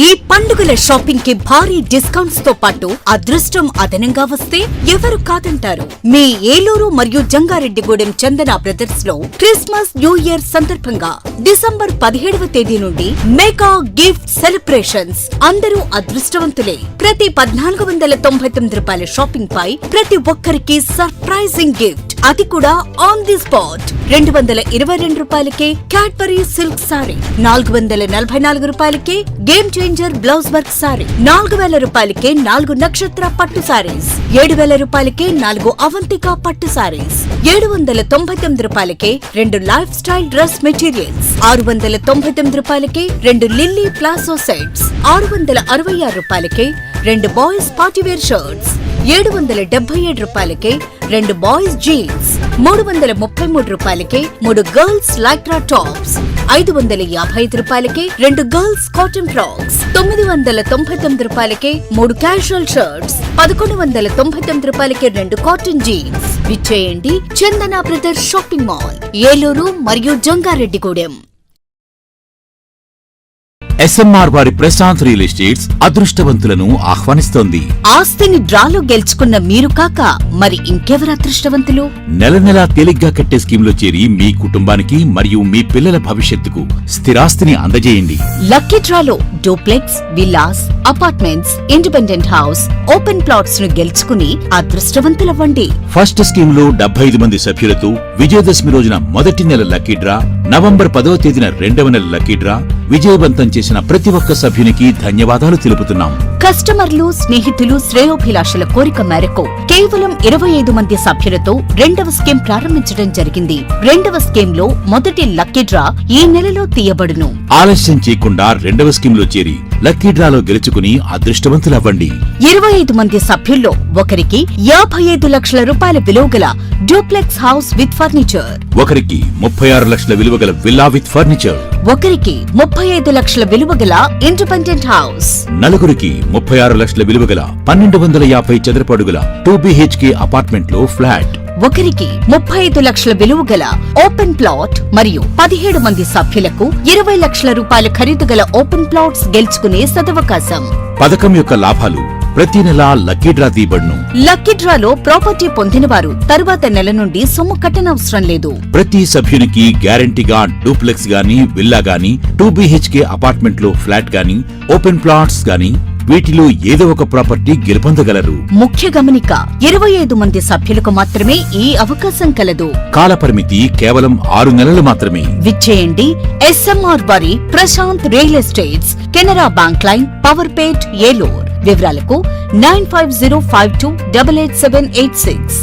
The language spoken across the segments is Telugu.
ఈ పండుగల షాపింగ్ కి భారీ డిస్కౌంట్స్ తో పాటు అదృష్టం అదనంగా వస్తే ఎవరు కాదంటారు? మీ ఏలూరు మరియు జంగారెడ్డిగూడెం చందన బ్రదర్స్ లో క్రిస్మస్ న్యూ ఇయర్ సందర్భంగా డిసెంబర్ 17వ తేదీ నుండి మెగా గిఫ్ట్ సెలబ్రేషన్స్. అందరూ అదృష్టవంతులే. ప్రతి 1499 రూపాయల షాపింగ్ పై ప్రతి ఒక్కరికి సర్ప్రైజింగ్ గిఫ్ట్, అది కూడా ఆన్ ది స్పాట్. 222 రూపాయలకే క్యాడ్బరీ సిల్క్ సారీ, 444 రూపాయలకే game changer blouse work sorry, 4000 రూపాయలకే 4 నక్షత్ర పట్టు సారీస్, 7000 రూపాయలకే 4 అవంతిక పట్టు సారీస్, 799 రూపాయలకే 2 లైఫ్ స్టైల్ డ్రెస్ మెటీరియల్స్, 699 రూపాయలకే 2 లిల్లీ ప్లాసో సెట్స్, 666 రూపాయలకే 2 బాయ్స్ పార్టీవేర్ షర్ట్స్, 777 రూపాయలకే 2 బాయ్స్ జీన్స్, 333 రూపాయలకే 3 గర్ల్స్ లైక్రా టాప్స్, 555 రూపాయలకే 2 గర్ల్స్ కాటన్ ఫ్రాక్స్, 999 రూపాయలకే 3 క్యాజువల్ షర్ట్స్, 1199 రూపాయలకే 2 కాటన్ జీన్స్. విచ్చేయండి చందన బ్రదర్స్ షాపింగ్ మాల్, ఏలూరు మరియు జంగారెడ్డిగూడెం. SMR వారి ప్రశాంత్ రియల్ ఎస్టేట్స్ అదృష్టవంతులను ఆహ్వానిస్తోంది. ఆస్తిని డ్రాలో గెలుచుకున్న మీరు కాక మరి ఇంకెవరు అదృష్టవంతులు? నెల నెలా తేలిగ్గా కట్టే స్కీమ్ లో చేరి మీ కుటుంబానికి మరియు మీ పిల్లల భవిష్యత్తుకు స్థిరాస్తిని అందజేయండి. లక్కీ డ్రాలో duplex, villas, apartments, independent house, open plots ను గెలుచుకుని అదృష్టవంతులవ్వండి. ఫస్ట్ స్కీమ్ లో 75 మంది సభ్యులతో విజయదశమి రోజున మొదటి నెల లక్కీ డ్రా, నవంబర్ 10వ తేదీన 2వ నెల లక్కీ డ్రా. విజయవంతం చేసిన ప్రతి ఒక్క సభ్యునికి ధన్యవాదాలు తెలుపుతున్నాం. కస్టమర్లు, స్నేహితులు, శ్రేయోభిలాషుల కోరిక మేరకు కేవలం 25 మంది సభ్యులతో 2వ స్కీమ్ ప్రారంభించడం జరిగింది. 2వ స్కీమ్ లో మొదటి లక్కీ డ్రా ఈ నెలలో తీయబడును. ఆలస్యం చేయకుండా 2వ స్కీమ్ లో చేరి లక్కీ డ్రాలో గెలుచుకుని అదృష్టవంతులవ్వండి. 25 మంది సభ్యుల్లో ఒకరికి 55 లక్షల రూపాయల విలువగల డూప్లెక్స్ హౌస్ విత్ ఫర్నిచర్, ఒకరికి 36 లక్షల విలువగల విల్లా విత్ ఫర్నిచర్, ఒకరికి 35 లక్షల విలువగల ఇండిపెండెంట్ హౌస్, నలుగురికి 36 లక్షల విలువగల 1250 చదరపు అడుగుల 2 BHK అపార్ట్మెంట్ లో ఫ్లాట్, ఒకరికి 35 లక్షల విలువగల ఓపెన్ ప్లాట్ మరియు 17 మంది సభ్యులకు 20 లక్షల రూపాయల ఖరీదు గల ఓపెన్ ప్లాట్స్ గెలుచుకునే సదవకాశం. పథకం యొక్క లాభాలు ప్రతి నెలా లక్కీ డ్రా తీయబడును. లక్కీ డ్రాలో ప్రాపర్టీ పొందినవారు తరువాత నెల నుండి సొమ్ము కట్టనవసరం లేదు. ప్రతి సభ్యునికి గ్యారంటీగా డూప్లెక్స్ గాని, విల్లా గాని, 2 BHK అపార్ట్మెంట్ లో ఫ్లాట్ గాని, ఓపెన్ ప్లాట్స్ గాని, వీటిలో ఏదో ఒక ప్రాపర్టీ గెలుపొందగలరు. ముఖ్య గమనిక, 25 మంది సభ్యులకు మాత్రమే ఈ అవకాశం కలదు. కాలపరిమితి కేవలం 6 నెలలు మాత్రమే. విచ్చేయండి SMR వారి Prashanth real estates, Canara bank line, Powerpet, Eluru. వివరాలకు 9505288786.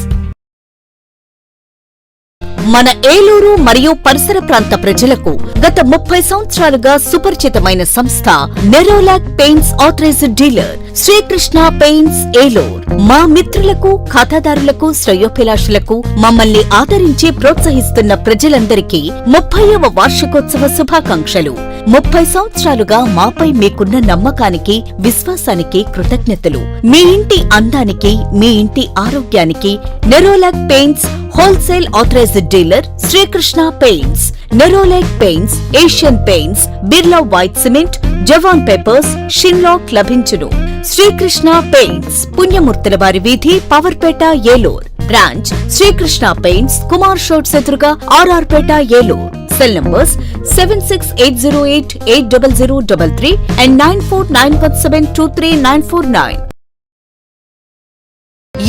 మన ఏలూరు మరియు పరిసర ప్రాంత ప్రజలకు గత 30 సంవత్సరాలుగా సుపరిచితమైన సంస్థ Nerolac paints authorised dealer Srikrishna paints, Eluru. మా మిత్రులకు, ఖాతాదారులకు, శ్రేయోభిలాషులకు, మమ్మల్ని ఆదరించి ప్రోత్సహిస్తున్న ప్రజలందరికీ 30వ వార్షికోత్సవ శుభాకాంక్షలు. 30 సంవత్సరాలుగా మాపై మీకున్న నమ్మకానికి, విశ్వాసానికి కృతజ్ఞతలు. మీ ఇంటి అందానికి, మీ ఇంటి ఆరోగ్యానికి Nerolac paints wholesale authorised dealer Srikrishna paints, Nerolac paints, Asian paints, Birla white cement, జవాన్ పేపర్స్, షిన్లాక్ లభించును. శ్రీకృష్ణ పెయింట్స్, పుణ్యమూర్తుల వారి వీధి, పవర్పేట, ఏలూరు. బ్రాంచ్ శ్రీకృష్ణ పెయింట్స్, కుమార్ షోట్స్ ఎదురుగా, RR Peta, Eluru. Cell numbers 7680880033 and 9491723949.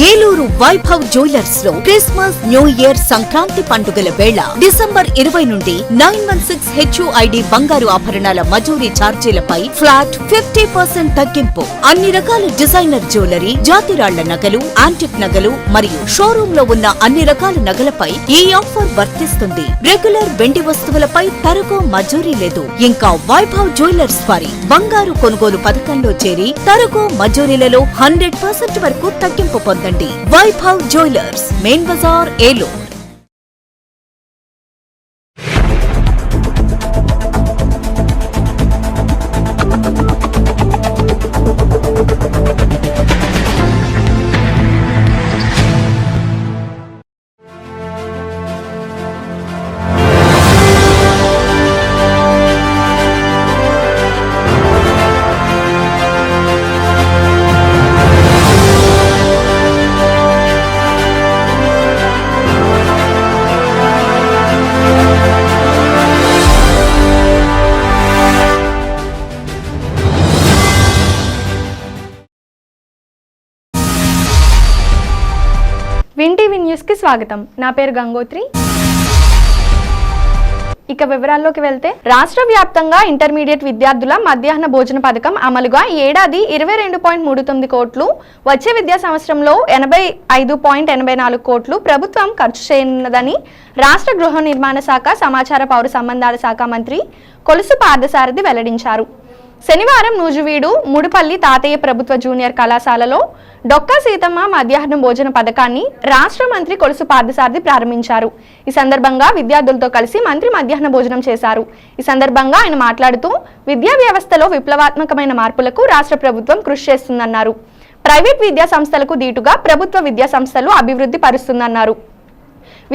Eluru Vaibhav jewellers లో క్రిస్మస్, న్యూ ఇయర్, సంక్రాంతి పండుగల వేళ డిసెంబర్ 20 నుండి 916 HUID బంగారు ఆభరణాల మజూరీ ఛార్జీలపై ఫ్లాట్ 50% తగ్గింపు. అన్ని రకాల డిజైనర్ జ్యువెలరీ, జాతిరాళ్ల నగలు, యాంటిక్ నగలు మరియు షోరూమ్ లో ఉన్న అన్ని రకాల నగలపై ఈ ఆఫర్ వర్తిస్తుంది. రెగ్యులర్ వెండి వస్తువులపై తరుగు మజూరీ లేదు. ఇంకా వైభవ్ జ్యువెలర్స్ వారి బంగారు కొనుగోలు పథకంలో చేరి తరుగు మజూరీలలో 100% వరకు తగ్గింపు పొందండి. Vaibhav jewellers, main Bazar, Eluru. న్యూస్కి స్వాగతం. నా పేరు గంగోత్రి. ఇక వివరాల్లోకి వెళ్తే, రాష్ట్ర వ్యాప్తంగా ఇంటర్మీడియట్ విద్యార్థుల మధ్యాహ్న భోజన పథకం అమలుగా ఈ ఏడాది 22.39 కోట్లు, వచ్చే విద్యా సంవత్సరంలో 85.84 కోట్లు ప్రభుత్వం ఖర్చు చేయనున్నదని రాష్ట్ర గృహ నిర్మాణ శాఖ, సమాచార పౌర సంబంధాల శాఖ మంత్రి కొలుసు పార్థసారథి వెల్లడించారు. శనివారం నూజువీడు ముడుపల్లి తాతయ్య ప్రభుత్వ జూనియర్ కళాశాలలో డొక్కా సీతమ్మ మధ్యాహ్న భోజన పథకాన్ని రాష్ట్ర మంత్రి కొలుసు పార్థసారథి ప్రారంభించారు. ఈ సందర్భంగా విద్యార్థులతో కలిసి మంత్రి మధ్యాహ్న భోజనం చేశారు. ఈ సందర్భంగా ఆయన మాట్లాడుతూ, విద్యా వ్యవస్థలో విప్లవాత్మకమైన మార్పులకు రాష్ట్ర ప్రభుత్వం కృషి చేస్తుందన్నారు. ప్రైవేట్ విద్యా సంస్థలకు దీటుగా ప్రభుత్వ విద్యా సంస్థలు అభివృద్ధి పరుస్తుందన్నారు.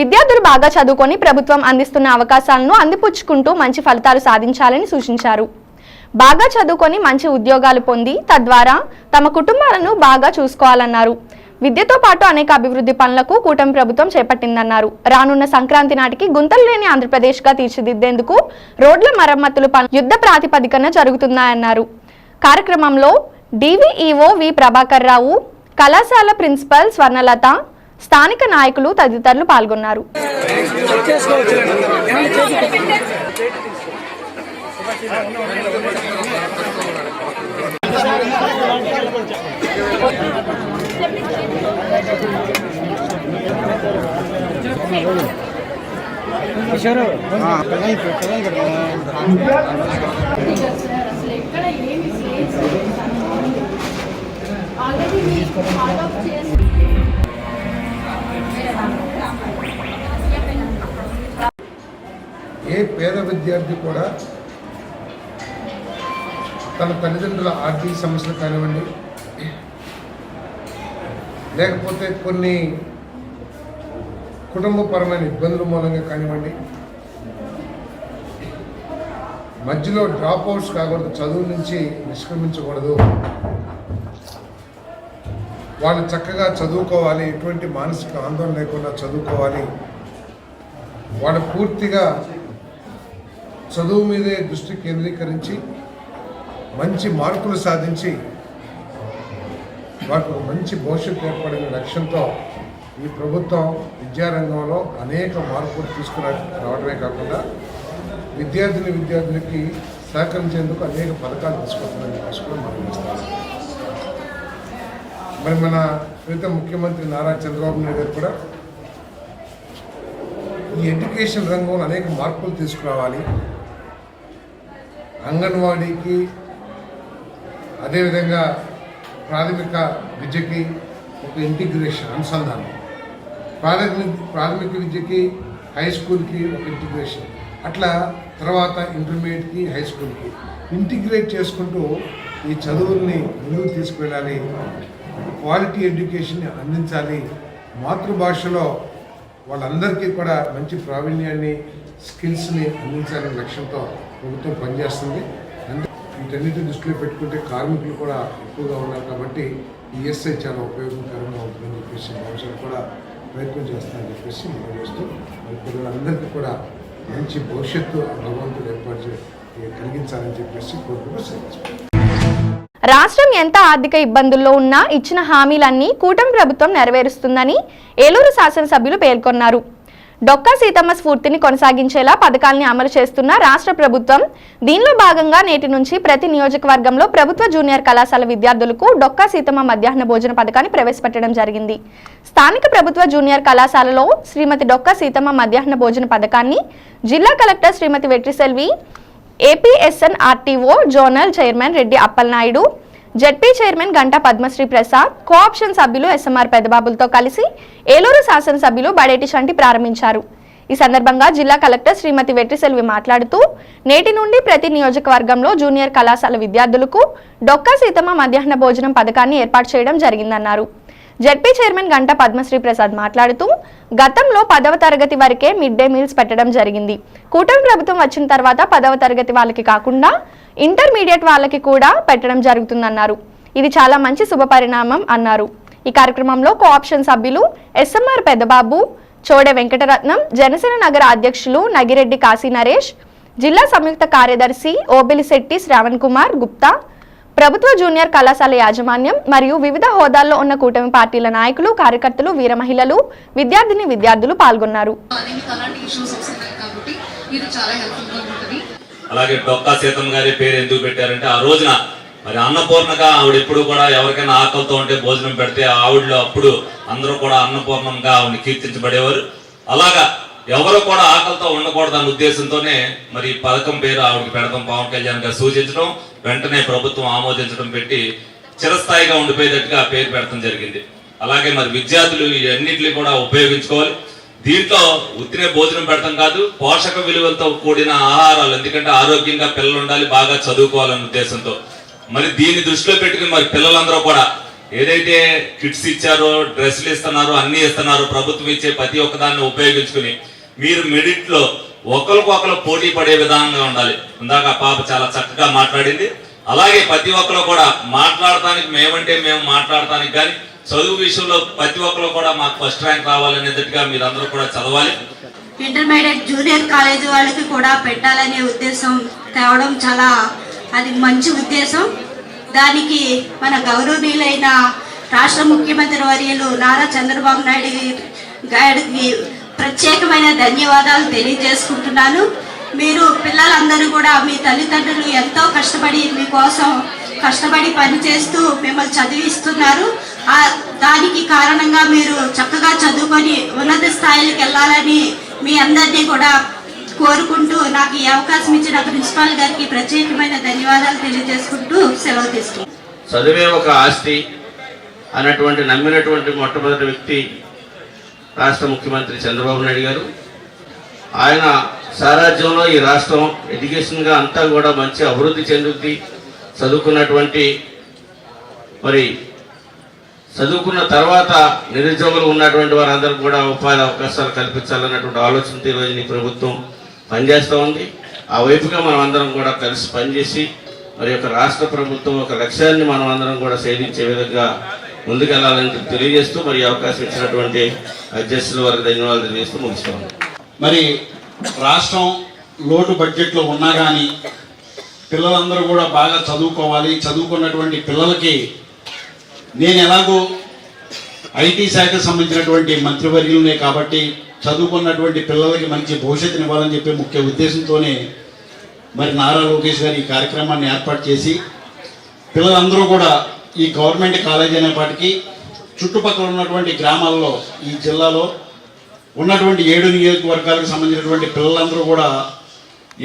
విద్యార్థులు బాగా చదువుకొని ప్రభుత్వం అందిస్తున్న అవకాశాలను అందిపుచ్చుకుంటూ మంచి ఫలితాలు సాధించాలని సూచించారు. బాగా చదువుకొని మంచి ఉద్యోగాలు పొంది తద్వారా తమ కుటుంబాలను బాగా చూసుకోవాలన్నారు. విద్యతో పాటు అనేక అభివృద్ధి పనులకు కూటమి ప్రభుత్వం చేపట్టిందన్నారు. రానున్న సంక్రాంతి నాటికి గుంతలు లేని ఆంధ్రప్రదేశ్గా తీర్చిదిద్దేందుకు రోడ్ల మరమ్మతులు పనులు యుద్ధ ప్రాతిపదికన జరుగుతున్నాయన్నారు. కార్యక్రమంలో డివిఈఓ వి ప్రభాకర్ రావు, కళాశాల ప్రిన్సిపల్ స్వర్ణలత, స్థానిక నాయకులు తదితరులు పాల్గొన్నారు. ఏ పేద విద్యార్థి కూడా తన తల్లిదండ్రుల ఆర్థిక సమస్యలు కానివ్వండి, లేకపోతే కొన్ని కుటుంబపరమైన ఇబ్బందుల మూలంగా కానివ్వండి, మధ్యలో డ్రాప్ అవుట్స్ కాకూడదు, చదువు నుంచి నిష్క్రమించకూడదు, వాళ్ళు చక్కగా చదువుకోవాలి, ఎటువంటి మానసిక ఆందోళన లేకుండా చదువుకోవాలి, వాళ్ళు పూర్తిగా చదువు మీదే దృష్టి కేంద్రీకరించి మంచి మార్కులు సాధించి వారికి మంచి భవిష్యత్తు ఏర్పడిన లక్ష్యంతో ఈ ప్రభుత్వం విద్యారంగంలో అనేక మార్పులు తీసుకురావడమే కాకుండా విద్యార్థులకి సహకరించేందుకు అనేక పథకాలు తీసుకొస్తుందని కూడా మనం చేస్తాం. మరి మన ప్రీతం ముఖ్యమంత్రి నారా చంద్రబాబు నాయుడు గారు కూడా ఈ ఎడ్యుకేషన్ రంగంలో అనేక మార్పులు తీసుకురావాలి, అంగన్వాడీకి అదేవిధంగా ప్రాథమిక విద్యకి ఒక ఇంటిగ్రేషన్ అనుసంధానం, ప్రాథమిక విద్యకి హై స్కూల్కి ఒక ఇంటిగ్రేషన్, అట్లా తర్వాత ఇంటర్మీడియట్కి హై స్కూల్కి ఇంటిగ్రేట్ చేసుకుంటూ ఈ చదువుల్ని ముందుకు తీసుకువెళ్ళాలి, క్వాలిటీ ఎడ్యుకేషన్ని అందించాలి, మాతృభాషలో వాళ్ళందరికీ కూడా మంచి ప్రావీణ్యాన్ని, స్కిల్స్ని అందించాలనే లక్ష్యంతో ప్రభుత్వం పనిచేస్తుంది. వీటన్నిటిని దృష్టిలో పెట్టుకుంటే కార్మికులు కూడా ఎక్కువగా ఉన్నారు కాబట్టి ఈఎస్ఐ చాలా ఉపయోగకరంగా ఉంటుందని చెప్పేసి భవిష్యత్తు కూడా ప్రయత్నం చేస్తానని చెప్పేసి మనం చేస్తూ మరి పిల్లలందరికీ కూడా మంచి భవిష్యత్తు భగవంతుడు ఏర్పాటు కలిగించాలని చెప్పేసి కోరుకుంటూ సెలవు. రాష్ట్రం ఎంత ఆర్థిక ఇబ్బందుల్లో ఉన్నా ఇచ్చిన హామీలన్నీ కూటమి ప్రభుత్వం నెరవేరుస్తుందని ఏలూరు శాసనసభ్యులు పేర్కొన్నారు. డొక్కా సీతమ్మ స్ఫూర్తిని కొనసాగించేలా పథకాల్ని అమలు చేస్తున్న రాష్ట్ర ప్రభుత్వం దీనిలో భాగంగా నేటి నుంచి ప్రతి నియోజకవర్గంలో ప్రభుత్వ జూనియర్ కళాశాల విద్యార్థులకు డొక్కా సీతమ్మ మధ్యాహ్న భోజన పథకాన్ని ప్రవేశపెట్టడం జరిగింది. స్థానిక ప్రభుత్వ జూనియర్ కళాశాలలో శ్రీమతి డొక్కా సీతమ్మ మధ్యాహ్న భోజన పథకాన్ని జిల్లా collector Srimathi Vetriselvi, APSN RTO zonal chairman Reddy Appalanaidu, ZP chairman Ganta Padmasri Prasad, cooption సభ్యులు ఎస్ఎంఆర్ పెద్దబాబులతో కలిసి ఏలూరు శాసనసభ్యులు బడేటి చంటి ప్రారంభించారు. ఈ సందర్భంగా జిల్లా కలెక్టర్ శ్రీమతి వెట్రిసెల్వి మాట్లాడుతూ, నేటి నుండి ప్రతి నియోజకవర్గంలో జూనియర్ కళాశాల విద్యార్థులకు డొక్కా సీతమ్మ మధ్యాహ్న భోజనం పథకాన్ని ఏర్పాటు చేయడం జరిగిందన్నారు. జెడ్పీ చైర్మన్ గంటా పద్మశ్రీ ప్రసాద్ మాట్లాడుతూ, గతంలో 10వ తరగతి వరకే మిడ్ డే మీల్స్ పెట్టడం జరిగింది. కూటమి ప్రభుత్వం వచ్చిన తర్వాత 10వ తరగతి వాళ్ళకి కాకుండా ఇంటర్మీడియట్ వాళ్ళకి కూడా పెట్టడం జరుగుతుందన్నారు. ఇది చాలా మంచి శుభపరిణామం అన్నారు. ఈ కార్యక్రమంలో కోఆప్షన్ సభ్యులు ఎస్ఎంఆర్ పెద్దబాబు, చోడే వెంకటరత్నం, జనసేన నగర అధ్యక్షులు నగిరెడ్డి కాశీ నరేష్, జిల్లా సంయుక్త కార్యదర్శి ఓబెలిశెట్టి శ్రావణ్ కుమార్ గుప్తా, ప్రభుత్వ జూనియర్ కళాశాల యాజమాన్యం మరియు వివిధ హోదాల్లో ఉన్న కూటమి పార్టీల నాయకులు, కార్యకర్తలు, వీర మహిళలు, విద్యార్థులు పాల్గొన్నారు. అలాగే డొక్కా సీతమ్మ గారి పేరు ఎందుకు పెట్టారంటే ఆ రోజున మరి అన్నపూర్ణగా ఆవిడ ఎప్పుడు కూడా ఎవరికైనా ఆకలితో ఉంటే భోజనం పెడితే ఆవిడలో అప్పుడు అందరూ కూడా అన్నపూర్ణంగా ఆవిడ కీర్తించబడేవారు. అలాగా ఎవరు కూడా ఆకలితో ఉండకూడదు అన్న ఉద్దేశంతోనే మరి పథకం పేరు ఆవిడకి పెడతాం పవన్ కళ్యాణ్ గారు సూచించడం, వెంటనే ప్రభుత్వం ఆమోదించడం పెట్టి చిరస్థాయిగా ఉండిపోయేటట్టుగా ఆ పేరు పెడతాం జరిగింది. అలాగే మరి విద్యార్థులు ఇవన్నిటిని కూడా ఉపయోగించుకోవాలి. దీంట్లో ఉత్తినే భోజనం పెడతాం కాదు, పోషక విలువలతో కూడిన ఆహారాలు, ఎందుకంటే ఆరోగ్యంగా పిల్లలు ఉండాలి, బాగా చదువుకోవాలన్న ఉద్దేశంతో మరి దీన్ని దృష్టిలో పెట్టుకుని మరి పిల్లలందరూ కూడా ఏదైతే కిట్స్ ఇచ్చారో, డ్రెస్సులు ఇస్తున్నారో, అన్ని ఇస్తున్నారో, ప్రభుత్వం ఇచ్చే ప్రతి ఒక్కదాన్ని ఉపయోగించుకుని మీరు మెరిట్ లో ఒకరికొకరు పోటీ పడే విధానంగా ఉండాలి. ఇందాక ఆ పాప చాలా చక్కగా మాట్లాడింది. అలాగే ప్రతి ఒక్కరు కూడా మాట్లాడటానికి మేమంటే మేము మాట్లాడటానికి కానీ చదువు విషయంలో ప్రతి ఒక్కరు కూడా మాకు ఫస్ట్ ర్యాంక్ రావాలనేదిగా మీరందరూ కూడా చదవాలి. ఇంటర్మీడియట్ జూనియర్ కాలేజ్ వాళ్ళకి కూడా పెట్టాలనే ఉద్దేశం తేవడం చాలా అది మంచి ఉద్దేశం. దానికి మన గౌరవనీయులైన రాష్ట్ర ముఖ్యమంత్రి వర్యులు నారా చంద్రబాబు నాయుడు గారికి ప్రత్యేకమైన ధన్యవాదాలు తెలియజేసుకుంటున్నాను. మీరు పిల్లలందరూ కూడా మీ తల్లిదండ్రులు ఎంతో కష్టపడి మీకోసం కష్టపడి పనిచేస్తూ మిమ్మల్ని చదివిస్తున్నారు. దానికి కారణంగా మీరు చక్కగా చదువుకొని ఉన్నత స్థాయిలకు వెళ్ళాలని మీ అందరినీ కూడా కోరుకుంటూ నాకు ఈ అవకాశం ఇచ్చిన ప్రిన్సిపాల్ గారికి ప్రత్యేకమైన ధన్యవాదాలు తెలియజేసుకుంటూ సెలవు తీసుకుంటాను. చదివే ఒక ఆస్తి అన్నటువంటి నమ్మినటువంటి మొట్టమొదటి వ్యక్తి రాష్ట్ర ముఖ్యమంత్రి చంద్రబాబు నాయుడు గారు. ఆయన సారాజ్యంలో ఈ రాష్ట్రం ఎడ్యుకేషన్గా అంతా కూడా మంచి అభివృద్ధి చెందుద్ది. చదువుకున్నటువంటి మరి చదువుకున్న తర్వాత నిరుద్యోగులు ఉన్నటువంటి వారందరూ కూడా ఉపాధి అవకాశాలు కల్పించాలన్నటువంటి ఆలోచనతో ఈరోజు ఈ ప్రభుత్వం పనిచేస్తూ ఉంది. ఆ వైపుగా మనం అందరం కూడా కలిసి పనిచేసి మరి యొక్క రాష్ట్ర ప్రభుత్వం ఒక లక్ష్యాన్ని మనం అందరం కూడా సేధించే విధంగా ముందుకెళ్లాలని తెలియజేస్తూ మరి అవకాశం ఇచ్చినటువంటి అధ్యక్షుల వారికి ధన్యవాదాలు తెలియజేస్తూ ముగిస్తాం. మరి రాష్ట్రం లోటు బడ్జెట్లో ఉన్నా కానీ పిల్లలందరూ కూడా బాగా చదువుకోవాలి. చదువుకున్నటువంటి పిల్లలకి నేను ఎలాగో ఐటీ శాఖకు సంబంధించినటువంటి మంత్రివర్యులనే కాబట్టి చదువుకున్నటువంటి పిల్లలకి మంచి భవిష్యత్తుని ఇవ్వాలని చెప్పే ముఖ్య ఉద్దేశంతోనే మరి నారా లోకేష్ గారు ఈ కార్యక్రమాన్ని ఏర్పాటు చేసి పిల్లలందరూ కూడా ఈ గవర్నమెంట్ కాలేజీ అనేపాటికి చుట్టుపక్కల ఉన్నటువంటి గ్రామాల్లో ఈ జిల్లాలో ఉన్నటువంటి 7 నియోజకవర్గాలకు సంబంధించినటువంటి పిల్లలందరూ కూడా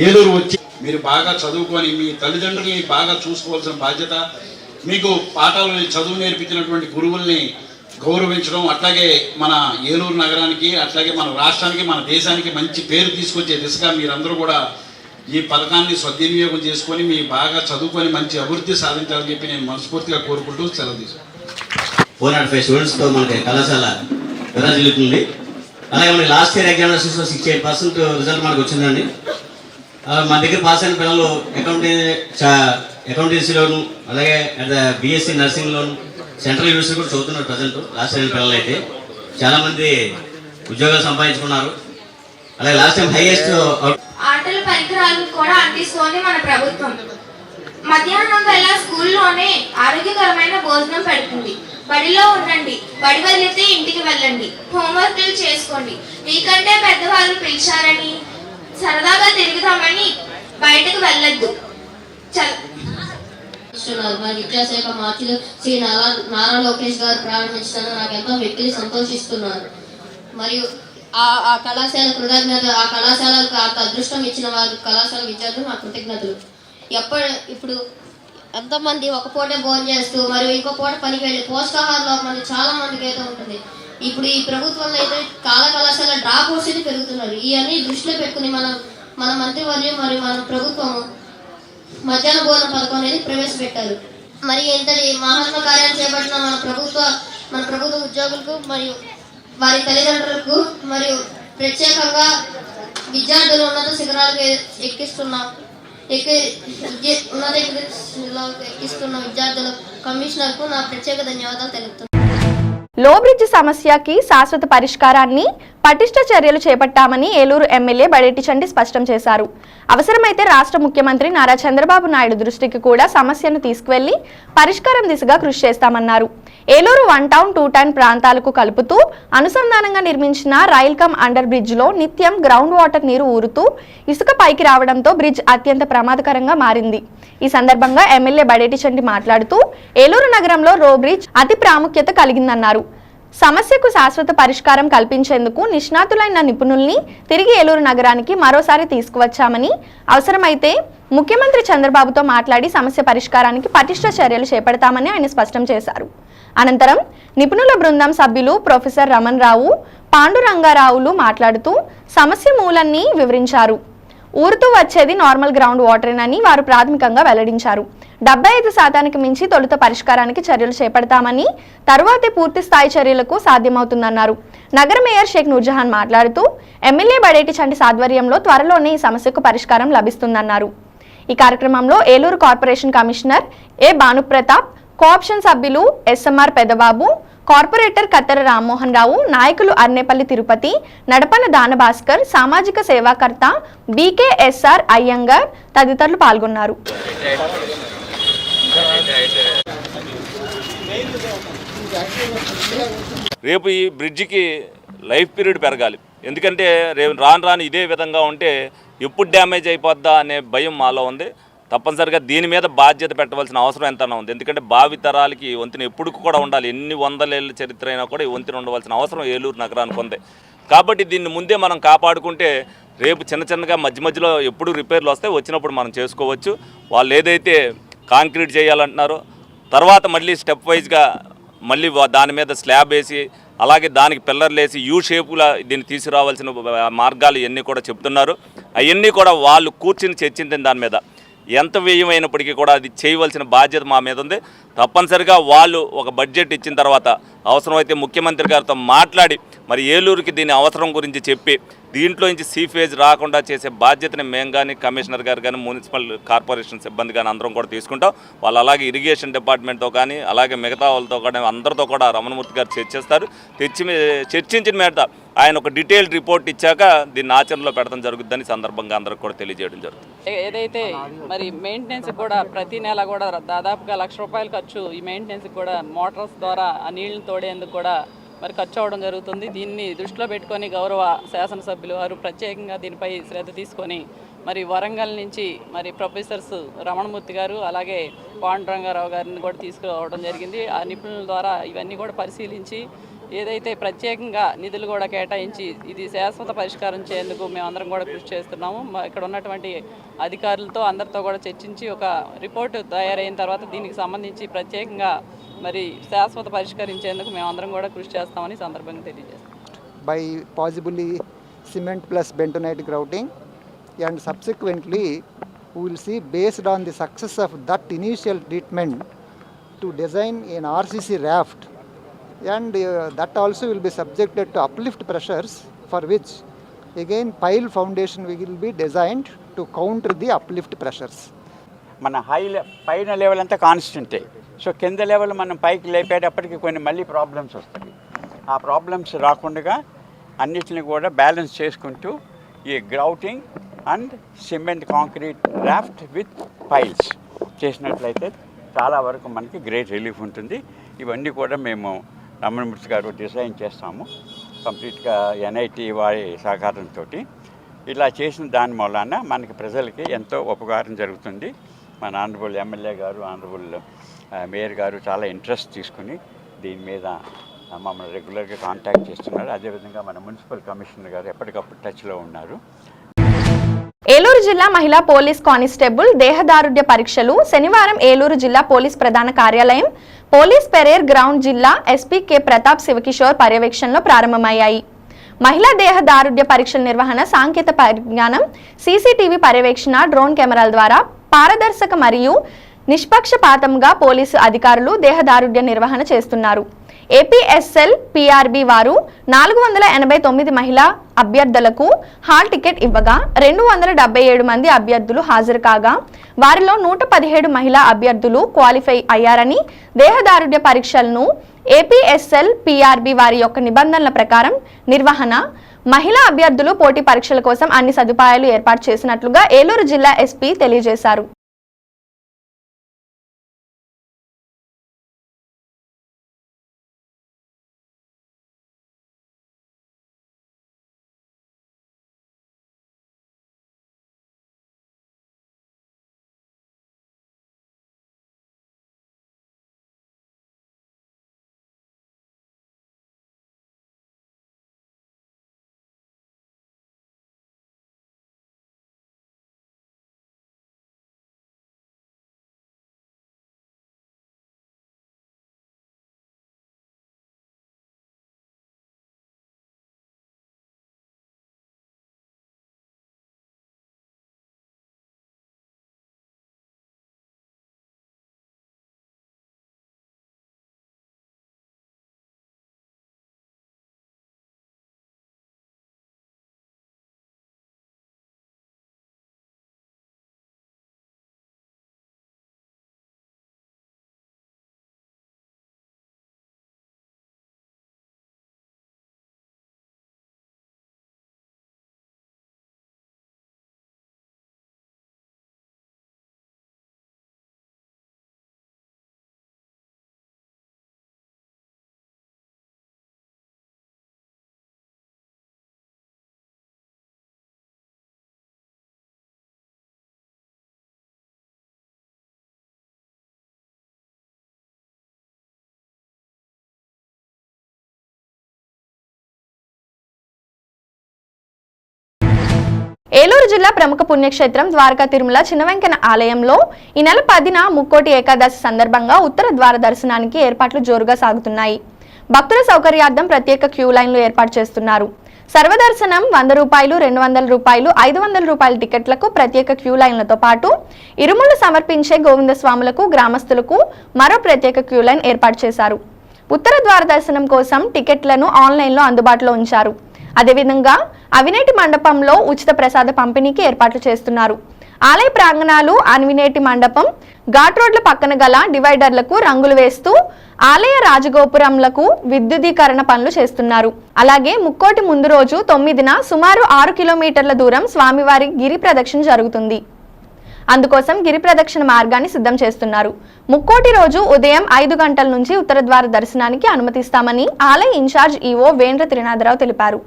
ఏలూరు వచ్చి మీరు బాగా చదువుకొని మీ తల్లిదండ్రుల్ని బాగా చూసుకోవాల్సిన బాధ్యత, మీకు పాఠాలు చదువు నేర్పించినటువంటి గురువుల్ని గౌరవించడం, అట్లాగే మన ఏలూరు నగరానికి అట్లాగే మన రాష్ట్రానికి మన దేశానికి మంచి పేరు తీసుకొచ్చే దిశగా మీరందరూ కూడా ఈ పథకాన్ని సద్వినియోగం చేసుకొని మీ బాగా చదువుకొని మంచి అభివృద్ధి సాధించాలని చెప్పి నేను మనస్ఫూర్తిగా కోరుకుంటూ సెలవు తీసుకుంటాను. 405 స్టూడెంట్స్తో మనకి కళాశాల విరాజిల్లుతుంది. అలాగే మనకి లాస్ట్ ఇయర్ ఎగ్జామినేషన్స్లో 68% రిజల్ట్ మనకు వచ్చిందండి. మన దగ్గర పాస్ అయిన పిల్లలు అకౌంటెన్సీలోను అలాగే బీఎస్సీ నర్సింగ్లోను సెంట్రల్ యూనివర్సిటీ కూడా చదువుతున్నారు ప్రజెంట్. లాస్ట్ అయిన పిల్లలు అయితే చాలామంది ఉద్యోగాలు సంపాదించుకున్నారు. అలాగే లాస్ట్ టైం హైయెస్ట్ ఆటల పరికరాలు కూడా అందిస్తోంది మన ప్రభుత్వం. మధ్యాహ్నం వేళ స్కూల్లోనే ఆరోగ్యకరమైన భోజనం పెడుతుంది. బడిలో ఉండండి, బడి వదిలితే ఇంటికి వెళ్ళండి, హోంవర్క్లు చేసుకోండి. మీకంటే పెద్దవాళ్ళు పిలిచారని సరదాగా తిరుగుతామని బయటకు వెళ్ళొద్దు. మన విద్యాశాఖ మంత్రులు శ్రీ నారా లోకేష్ గారు ప్రారంభించడానికి నాకు ఎంతో వ్యక్తులు సంతోషిస్తున్నారు. మరియు ఆ కళాశాల కృతజ్ఞత, ఆ కళాశాలకు అంత అదృష్టం ఇచ్చిన వారు కళాశాల విద్యార్థులు నా కృతజ్ఞతలు. ఇప్పుడు ఎంతోమంది ఒక పూటే భోజనం చేస్తూ మరియు ఇంకో పూట పనికి వెళ్ళి పోషకాహార లోపం అనేది చాలా మందికి అయితే ఉంటుంది. ఇప్పుడు ఈ ప్రభుత్వంలో అయితే కళాశాల డ్రాప్ అవుట్స్ అయితే పెరుగుతున్నారు. ఇవన్నీ దృష్టిలో పెట్టుకుని మన మంత్రివర్యం మరియు మన ప్రభుత్వం మధ్యాహ్న భోజన పథకం అనేది ప్రవేశపెట్టారు. మరి ఇంతటి మహాత్మ కార్యాలు చేపట్టిన మన ప్రభుత్వ ఉద్యోగులకు మరియు వారి తల్లిదండ్రులకు మరియు ప్రత్యేకంగా విద్యార్థులు ఉన్నత శిఖరాలకు ఎక్కిస్తున్న విద్యార్థుల కమిషనర్ కు నా ప్రత్యేక ధన్యవాదాలు తెలుపుతున్నాను. లో బ్రిడ్జ్ సమస్యకి శాశ్వత పరిష్కారాన్ని పటిష్ట చర్యలు చేపట్టామని ఏలూరు ఎమ్మెల్యే బడేటి చంటి స్పష్టం చేశారు. అవసరమైతే రాష్ట్ర ముఖ్యమంత్రి నారా చంద్రబాబు నాయుడు దృష్టికి కూడా సమస్యను తీసుకువెళ్లి పరిష్కారం దిశగా కృషి చేస్తామన్నారు. ఏలూరు 1 టౌన్ 2 టౌన్ ప్రాంతాలకు కలుపుతూ అనుసంధానంగా నిర్మించిన రైల్ కమ్ అండర్ బ్రిడ్జ్ లో నిత్యం గ్రౌండ్ వాటర్ నీరు ఊరుతూ ఇసుక పైకి రావడంతో బ్రిడ్జ్ అత్యంత ప్రమాదకరంగా మారింది. ఈ సందర్భంగా ఎమ్మెల్యే బడేటి చంటి మాట్లాడుతూ ఏలూరు నగరంలో రో బ్రిడ్జ్ అతి ప్రాముఖ్యత కలిగిందన్నారు. సమస్యకు శాశ్వత పరిష్కారం కల్పించేందుకు నిష్ణాతులైన నిపుణుల్ని తిరిగి ఏలూరు నగరానికి మరోసారి తీసుకువచ్చామని, అవసరమైతే ముఖ్యమంత్రి చంద్రబాబుతో మాట్లాడి సమస్య పరిష్కారానికి పటిష్ట చర్యలు చేపడతామని ఆయన స్పష్టం చేశారు. అనంతరం నిపుణుల బృందం సభ్యులు ప్రొఫెసర్ రమణ్ రావు, పాండురంగారావులు మాట్లాడుతూ సమస్య మూలాన్ని వివరించారు. ఊరుతూ వచ్చేది నార్మల్ గ్రౌండ్ వాటరేనని వారు ప్రాథమికంగా వెల్లడించారు. 75% మించి తొలుత పరిష్కారానికి చర్యలు చేపడతామని, తరువాతే పూర్తి స్థాయి చర్యలకు సాధ్యమవుతుందన్నారు. నగర మేయర్ షేక్ నూర్జహాన్ మాట్లాడుతూ ఎమ్మెల్యే బడేటి చంటి ఆధ్వర్యంలో త్వరలోనే ఈ సమస్యకు పరిష్కారం లభిస్తుందన్నారు. ఈ కార్యక్రమంలో ఏలూరు కార్పొరేషన్ కమిషనర్ ఏ భానుప్రతాప్, కోఆప్షన్ సభ్యులు ఎస్ఎంఆర్ పెదబాబు, కార్పొరేటర్ కత్తెర రామ్మోహన్ రావు, నాయకులు అర్నేపల్లి తిరుపతి, నడపన దానభాస్కర్, సామాజిక సేవాకర్త బీకేఎస్ఆర్ అయ్యంగర్ తదితరులు పాల్గొన్నారు. రేపు ఈ బ్రిడ్జికి లైఫ్ పీరియడ్ పెరగాలి. ఎందుకంటే రేపు రాను ఇదే విధంగా ఉంటే ఎప్పుడు డ్యామేజ్ అయిపోద్దా అనే భయం మాలో ఉంది. తప్పనిసరిగా దీని మీద బాధ్యత పెట్టవలసిన అవసరం ఎంతైనా ఉంది. ఎందుకంటే భావితరాలకి ఈ వంతెన ఎప్పుడు కూడా ఉండాలి. ఎన్ని వందల ఏళ్ళ చరిత్ర అయినా కూడా ఈ వంతెన ఉండవలసిన అవసరం ఏలూరు నగరానికి ఉంది. కాబట్టి దీన్ని ముందే మనం కాపాడుకుంటే రేపు చిన్నగా మధ్యలో ఎప్పుడు రిపేర్లు వస్తాయి, వచ్చినప్పుడు మనం చేసుకోవచ్చు. వాళ్ళు ఏదైతే కాంక్రీట్ చేయాలంటున్నారో తర్వాత మళ్ళీ స్టెప్ వైజ్గా మళ్ళీ దాని మీద స్లాబ్ వేసి అలాగే దానికి పిల్లర్లు వేసి యూ షేపులా దీన్ని తీసుకురావాల్సిన మార్గాలు ఇవన్నీ కూడా చెప్తున్నారు. అవన్నీ కూడా వాళ్ళు కూర్చుని చర్చించిన దాని మీద ఎంత వ్యయమైనప్పటికీ కూడా అది చేయవలసిన బాధ్యత మా మీద ఉంది. తప్పనిసరిగా వాళ్ళు ఒక బడ్జెట్ ఇచ్చిన తర్వాత అవసరమైతే ముఖ్యమంత్రి గారితో మాట్లాడి మరి ఏలూరుకి దీని అవసరం గురించి చెప్పి దీంట్లో నుంచి సీఫేజ్ రాకుండా చేసే బాధ్యతని మేము కానీ కమిషనర్ గారు కానీ మున్సిపల్ కార్పొరేషన్ సిబ్బంది కానీ అందరం కూడా తీసుకుంటాం. వాళ్ళు అలాగే ఇరిగేషన్ డిపార్ట్మెంట్తో కానీ అలాగే మిగతా వాళ్ళతో కానీ అందరితో కూడా రమణమూర్తి గారు చర్చిస్తారు. చర్చించిన మీద ఆయన ఒక డీటెయిల్డ్ రిపోర్ట్ ఇచ్చాక దీన్ని ఆచరణలో పెడతాం జరుగుతుందని సందర్భంగా అందరికి కూడా తెలియజేయడం జరుగుతుంది. ఏదైతే మరి మెయింటెనెన్స్ కూడా ప్రతి నెల కూడా దాదాపుగా ₹1,00,000 ఖర్చు ఈ మెయింటెనెన్స్ కూడా మోటార్స్ ద్వారా ఆ నీళ్లను తోడేందుకు కూడా మరి ఖర్చు అవ్వడం జరుగుతుంది. దీన్ని దృష్టిలో పెట్టుకొని గౌరవ శాసనసభ్యులు వారు ప్రత్యేకంగా దీనిపై శ్రద్ధ తీసుకొని మరి వరంగల్ నుంచి మరి ప్రొఫెసర్స్ రమణమూర్తి గారు అలాగే పాండురంగారావు గారిని కూడా తీసుకురావడం జరిగింది. ఆ నిపుణుల ద్వారా ఇవన్నీ కూడా పరిశీలించి ఏదైతే ప్రత్యేకంగా నిధులు కూడా కేటాయించి ఇది శాశ్వత పరిష్కారం చేసేందుకు మేమందరం కూడా కృషి చేస్తున్నాము. ఇక్కడ ఉన్నటువంటి అధికారులతో అందరితో కూడా చర్చించి ఒక రిపోర్టు తయారైన తర్వాత దీనికి సంబంధించి ప్రత్యేకంగా మరి శాశ్వత పరిష్కరించేందుకు మేమందరం కూడా కృషి చేస్తామని సందర్భంగా తెలియజేస్తాం. By possibly cement plus bentonite grouting and subsequently we will see based on the success of that initial treatment to design an RCC raft and that also will be subjected to uplift pressures for which again pile foundation will be designed to counter the uplift pressures. మన పైన లెవెల్ అంతా కాన్స్టెంటే. సో కింద లెవెల్ మనం పైకి లేపేటప్పటికి కొన్ని మళ్ళీ ప్రాబ్లమ్స్ వస్తాయి. ఆ ప్రాబ్లమ్స్ రాకుండా అన్నిటిని కూడా బ్యాలెన్స్ చేసుకుంటూ ఈ grouting and cement concrete raft with piles చేసినట్లయితే చాలా వరకు మనకి గ్రేట్ రిలీఫ్ ఉంటుంది. ఇవన్నీ కూడా మేము రమణమూర్తి గారు డిజైన్ చేస్తాము కంప్లీట్గా NIT వారి సహకారంతో. ఇలా చేసిన దాని మూలాన మనకి ప్రజలకి ఎంతో ఉపకారం జరుగుతుంది. మన ఆనరబుల్ ఎమ్మెల్యే గారు ఆనరబుల్ మేయర్ గారు చాలా ఇంట్రెస్ట్ తీసుకుని దీని మీద మమ్మల్ని రెగ్యులర్గా కాంటాక్ట్ చేస్తున్నారు. అదేవిధంగా మన మున్సిపల్ కమిషనర్ గారు ఎప్పటికప్పుడు టచ్లో ఉన్నారు. ఏలూరు జిల్లా మహిళా పోలీస్ కానిస్టేబుల్ దేహదారుఢ్య పరీక్షలు శనివారం ఏలూరు జిల్లా పోలీస్ ప్రధాన కార్యాలయం పోలీస్ పెరేర్ గ్రౌండ్ జిల్లా SP కె ప్రతాప్ శివకిషోర్ పర్యవేక్షణలో ప్రారంభమయ్యాయి. మహిళా దేహదారుఢ్య పరీక్షల నిర్వహణ సాంకేతిక పరిజ్ఞానం CCTV పర్యవేక్షణ డ్రోన్ కెమెరాల ద్వారా పారదర్శక మరియు నిష్పక్షపాతంగా పోలీసు అధికారులు దేహదారుఢ్య నిర్వహణ చేస్తున్నారు. APSL PRB వారు 489 మహిళా అభ్యర్థులకు హాల్ టికెట్ ఇవ్వగా 277 మంది అభ్యర్థులు హాజరు కాగా వారిలో 117 మహిళా అభ్యర్థులు క్వాలిఫై అయ్యారని దేహదారుఢ్య పరీక్షలను APSL PRB వారి యొక్క నిబంధనల ప్రకారం నిర్వహణ మహిళా అభ్యర్థులు పోటీ పరీక్షల కోసం అన్ని సదుపాయాలు ఏర్పాటు చేసినట్లుగా ఏలూరు జిల్లా ఎస్పీ తెలియజేశారు. ఏలూరు జిల్లా ప్రముఖ పుణ్యక్షేత్రం ద్వారకా తిరుమల చిన్నవెంకన్న ఆలయంలో ఈ నెల 10న ముక్కోటి ఏకాదశి సందర్భంగా ఉత్తర ద్వార దర్శనానికి ఏర్పాట్లు జోరుగా సాగుతున్నాయి. భక్తుల సౌకర్యార్థం ప్రత్యేక క్యూ లైన్లు ఏర్పాటు చేస్తున్నారు. సర్వదర్శనం 100 రూపాయలు, 200 రూపాయలు, 500 రూపాయల టికెట్లకు ప్రత్యేక క్యూ లైన్లతో పాటు ఇరుములు సమర్పించే గోవింద స్వాములకు, గ్రామస్తులకు మరో ప్రత్యేక క్యూ లైన్ ఏర్పాటు చేశారు. ఉత్తర ద్వార దర్శనం కోసం టికెట్లను ఆన్లైన్లో అందుబాటులో ఉంచారు. అదేవిధంగా అవినేటి మండపంలో ఉచిత ప్రసాద పంపిణీకి ఏర్పాట్లు చేస్తున్నారు. ఆలయ ప్రాంగణాలు, అవినేటి మండపం, ఘాట్ రోడ్ల పక్కన గల డివైడర్లకు రంగులు వేస్తూ ఆలయ రాజగోపురంలకు విద్యుదీకరణ పనులు చేస్తున్నారు. అలాగే ముక్కోటి ముందు రోజు 9న సుమారు 6 కిలోమీటర్ల దూరం స్వామివారి గిరి ప్రదక్షిణ జరుగుతుంది. అందుకోసం గిరి ప్రదక్షిణ మార్గాన్ని సిద్ధం చేస్తున్నారు. ముక్కోటి రోజు ఉదయం 5 గంటల నుంచి ఉత్తర ద్వార దర్శనానికి అనుమతిస్తామని ఆలయ ఇన్ఛార్జ్ ఈవో వేంద్ర త్రినాథరావు తెలిపారు.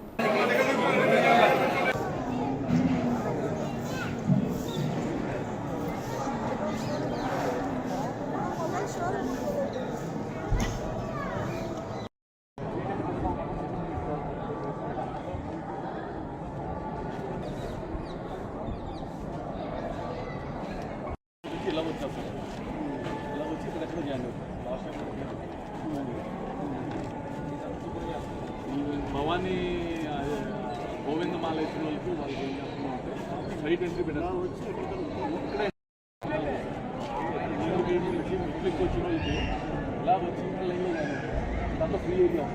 భవానీ గోవిందమాల ఇచ్చిన వాళ్ళకి వాళ్ళకి ఏం చేస్తున్నాం అంటే సైట్ ఎంట్రీ పెట్టారు. ఇక్కడికి వచ్చిన వాళ్ళకి ఇలా వచ్చి దాంట్లో ఫ్రీ ఏరియా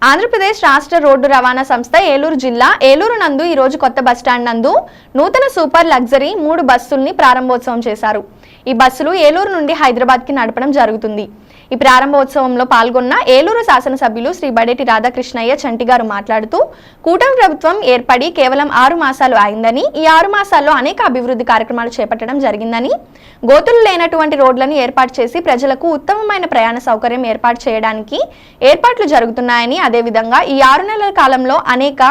ఆంధ్రప్రదేశ్ రాష్ట్ర రోడ్డు రవాణా సంస్థ ఏలూరు జిల్లా ఏలూరు నందు ఈ రోజు కొత్త బస్టాండ్ నందు నూతన సూపర్ లగ్జరీ 3 బస్సుల్ని ప్రారంభోత్సవం చేశారు. ఈ బస్సులు ఏలూరు నుండి హైదరాబాద్కి నడపడం జరుగుతుంది. ఈ ప్రారంభోత్సవంలో పాల్గొన్న ఏలూరు శాసనసభ్యులు శ్రీ బడేటి రాధాకృష్ణయ్య చంటి గారు మాట్లాడుతూ కూటమి ప్రభుత్వం ఏర్పడి కేవలం 6 మాసాలు అయిందని, ఈ 6 మాసాల్లో అనేక అభివృద్ధి కార్యక్రమాలు చేపట్టడం జరిగిందని, గోతులు లేనటువంటి రోడ్లను ఏర్పాటు చేసి ప్రజలకు ఉత్తమమైన ప్రయాణ సౌకర్యం ఏర్పాటు చేయడానికి ఏర్పాట్లు జరుగుతున్నాయని, అదేవిధంగా ఈ 6 నెలల కాలంలో అనేక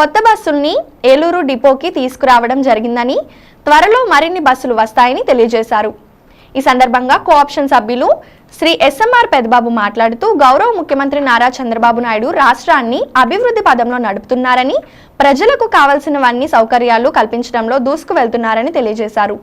కొత్త బస్సుల్ని ఏలూరు డిపోకి తీసుకురావడం జరిగిందని, త్వరలో మరిన్ని బస్సులు వస్తాయని తెలియజేశారు. ఈ సందర్భంగా కోఆప్షన్ సభ్యులు శ్రీ ఎస్ఎంఆర్ పెద్దబాబు మాట్లాడుతూ గౌరవ ముఖ్యమంత్రి నారా చంద్రబాబు నాయుడు రాష్ట్రాన్ని అభివృద్ధి పదంలో నడుపుతున్నారని, ప్రజలకు కావాల్సినవన్నీ సౌకర్యాలు కల్పించడంలో దూసుకు వెళ్తున్నారని తెలియజేశారు.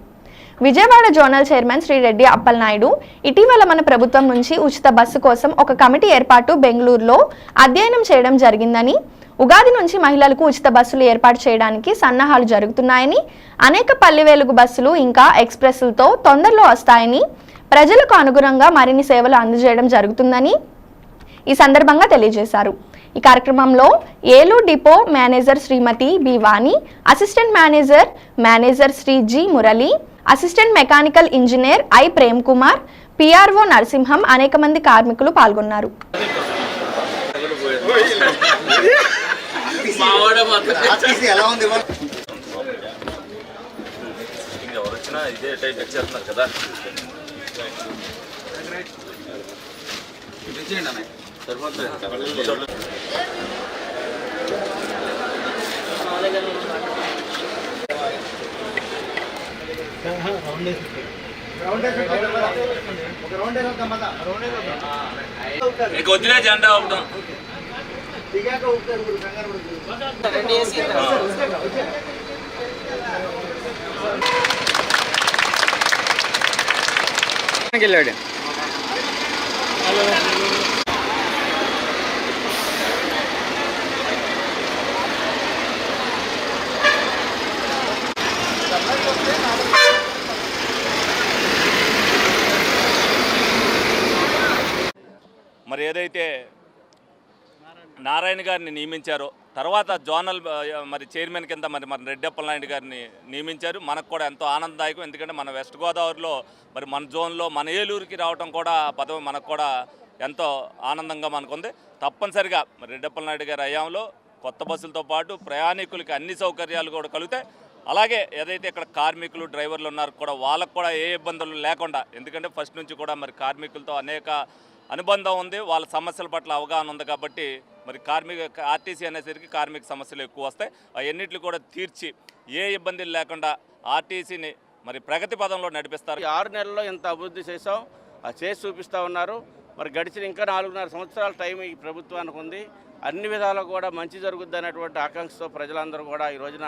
విజయవాడ జోనల్ చైర్మన్ శ్రీ రెడ్డి అప్పలనాయుడు ఇటీవల మన ప్రభుత్వం నుంచి ఉచిత బస్సు కోసం ఒక కమిటీ ఏర్పాటు బెంగళూరులో అధ్యయనం చేయడం జరిగిందని, ఉగాది నుంచి మహిళలకు ఉచిత బస్సులు ఏర్పాటు చేయడానికి సన్నాహాలు జరుగుతున్నాయని, అనేక పల్లె వెలుగు బస్సులు ఇంకా ఎక్స్ప్రెస్లతో తొందరలో వస్తాయని, ప్రజలకు అనుగుణంగా మరిన్ని సేవలు అందజేయడం జరుగుతుందని ఈ సందర్భంగా తెలియజేశారు. ఈ కార్యక్రమంలో Eluru depot manager Srimati B Vani, assistant manager Sri G Murali, assistant mechanical engineer I Prem Kumar, PRO Narasimham, అనేక మంది కార్మికులు పాల్గొన్నారు. వద్దులే జెండా అవుతాం. వెళ్ళాడు మరి ఏదైతే నారాయణ గారిని నియమించారో తర్వాత జోనల్ మరి చైర్మన్ కింద మరి రెడ్డి అప్పలనాయుడు గారిని నియమించారు. మనకు కూడా ఎంతో ఆనందదాయకం. ఎందుకంటే మన వెస్ట్ గోదావరిలో మరి మన జోన్లో మన ఏలూరుకి రావడం కూడా పదవి మనకు కూడా ఎంతో ఆనందంగా మనకుంది. తప్పనిసరిగా మరి రెడ్డి అప్పలనాయుడు గారి హయాంలో కొత్త బస్సులతో పాటు ప్రయాణికులకి అన్ని సౌకర్యాలు కూడా కలుగుతాయి. అలాగే ఏదైతే ఇక్కడ కార్మికులు డ్రైవర్లు ఉన్నారు కూడా వాళ్ళకు కూడా ఏ ఇబ్బందులు లేకుండా, ఎందుకంటే ఫస్ట్ నుంచి కూడా మరి కార్మికులతో అనేక అనుబంధం ఉంది, వాళ్ళ సమస్యల పట్ల అవగాహన ఉంది కాబట్టి మరి ఆర్టీసీ అనేసరికి కార్మిక సమస్యలు ఎక్కువ వస్తాయి. అవన్నిటిని కూడా తీర్చి ఏ ఇబ్బందులు లేకుండా ఆర్టీసీని మరి ప్రగతి పదంలో నడిపిస్తారు. 6 నెలల్లో ఎంత అభివృద్ధి చేసాం అది చేసి చూపిస్తూ ఉన్నారు. మరి గడిచిన ఇంకా 4.5 సంవత్సరాల టైం ఈ ప్రభుత్వానికి ఉంది. అన్ని విధాలు కూడా మంచి జరుగుద్ది అనేటువంటి ఆకాంక్షతో ప్రజలందరూ కూడా ఈ రోజున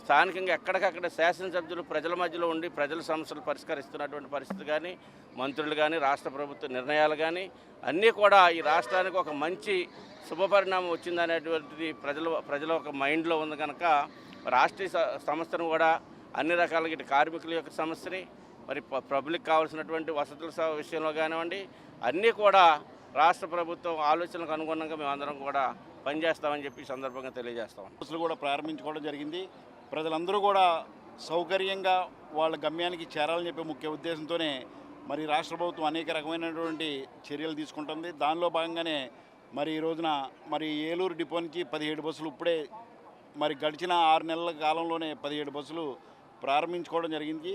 స్థానికంగా ఎక్కడికక్కడ శాసనసభ్యులు ప్రజల మధ్యలో ఉండి ప్రజల సమస్యలు పరిష్కరిస్తున్నటువంటి పరిస్థితి కానీ, మంత్రులు కానీ, రాష్ట్ర ప్రభుత్వ నిర్ణయాలు కానీ అన్నీ కూడా ఈ రాష్ట్రానికి ఒక మంచి శుభపరిణామం వచ్చిందనేటువంటిది ప్రజల ఒక మైండ్లో ఉంది కనుక రాష్ట్రీయ సంస్థను కూడా అన్ని రకాలుగా ఇటు కార్మికుల యొక్క సమస్యని మరి పబ్లిక్ కావాల్సినటువంటి వసతుల విషయంలో కానివ్వండి అన్నీ కూడా రాష్ట్ర ప్రభుత్వం ఆలోచనలకు అనుగుణంగా మేమందరం కూడా పనిచేస్తామని చెప్పి సందర్భంగా తెలియజేస్తాం. బస్సులు కూడా ప్రారంభించుకోవడం జరిగింది. ప్రజలందరూ కూడా సౌకర్యంగా వాళ్ళ గమ్యానికి చేరాలని చెప్పే ముఖ్య ఉద్దేశంతోనే మరి రాష్ట్ర ప్రభుత్వం అనేక రకమైనటువంటి చర్యలు తీసుకుంటుంది. దానిలో భాగంగానే మరి ఈ రోజున మరి ఏలూరు డిపో నుంచి 17 బస్సులు ఇప్పుడే మరి గడిచిన 6 నెలల కాలంలోనే 17 బస్సులు ప్రారంభించుకోవడం జరిగింది.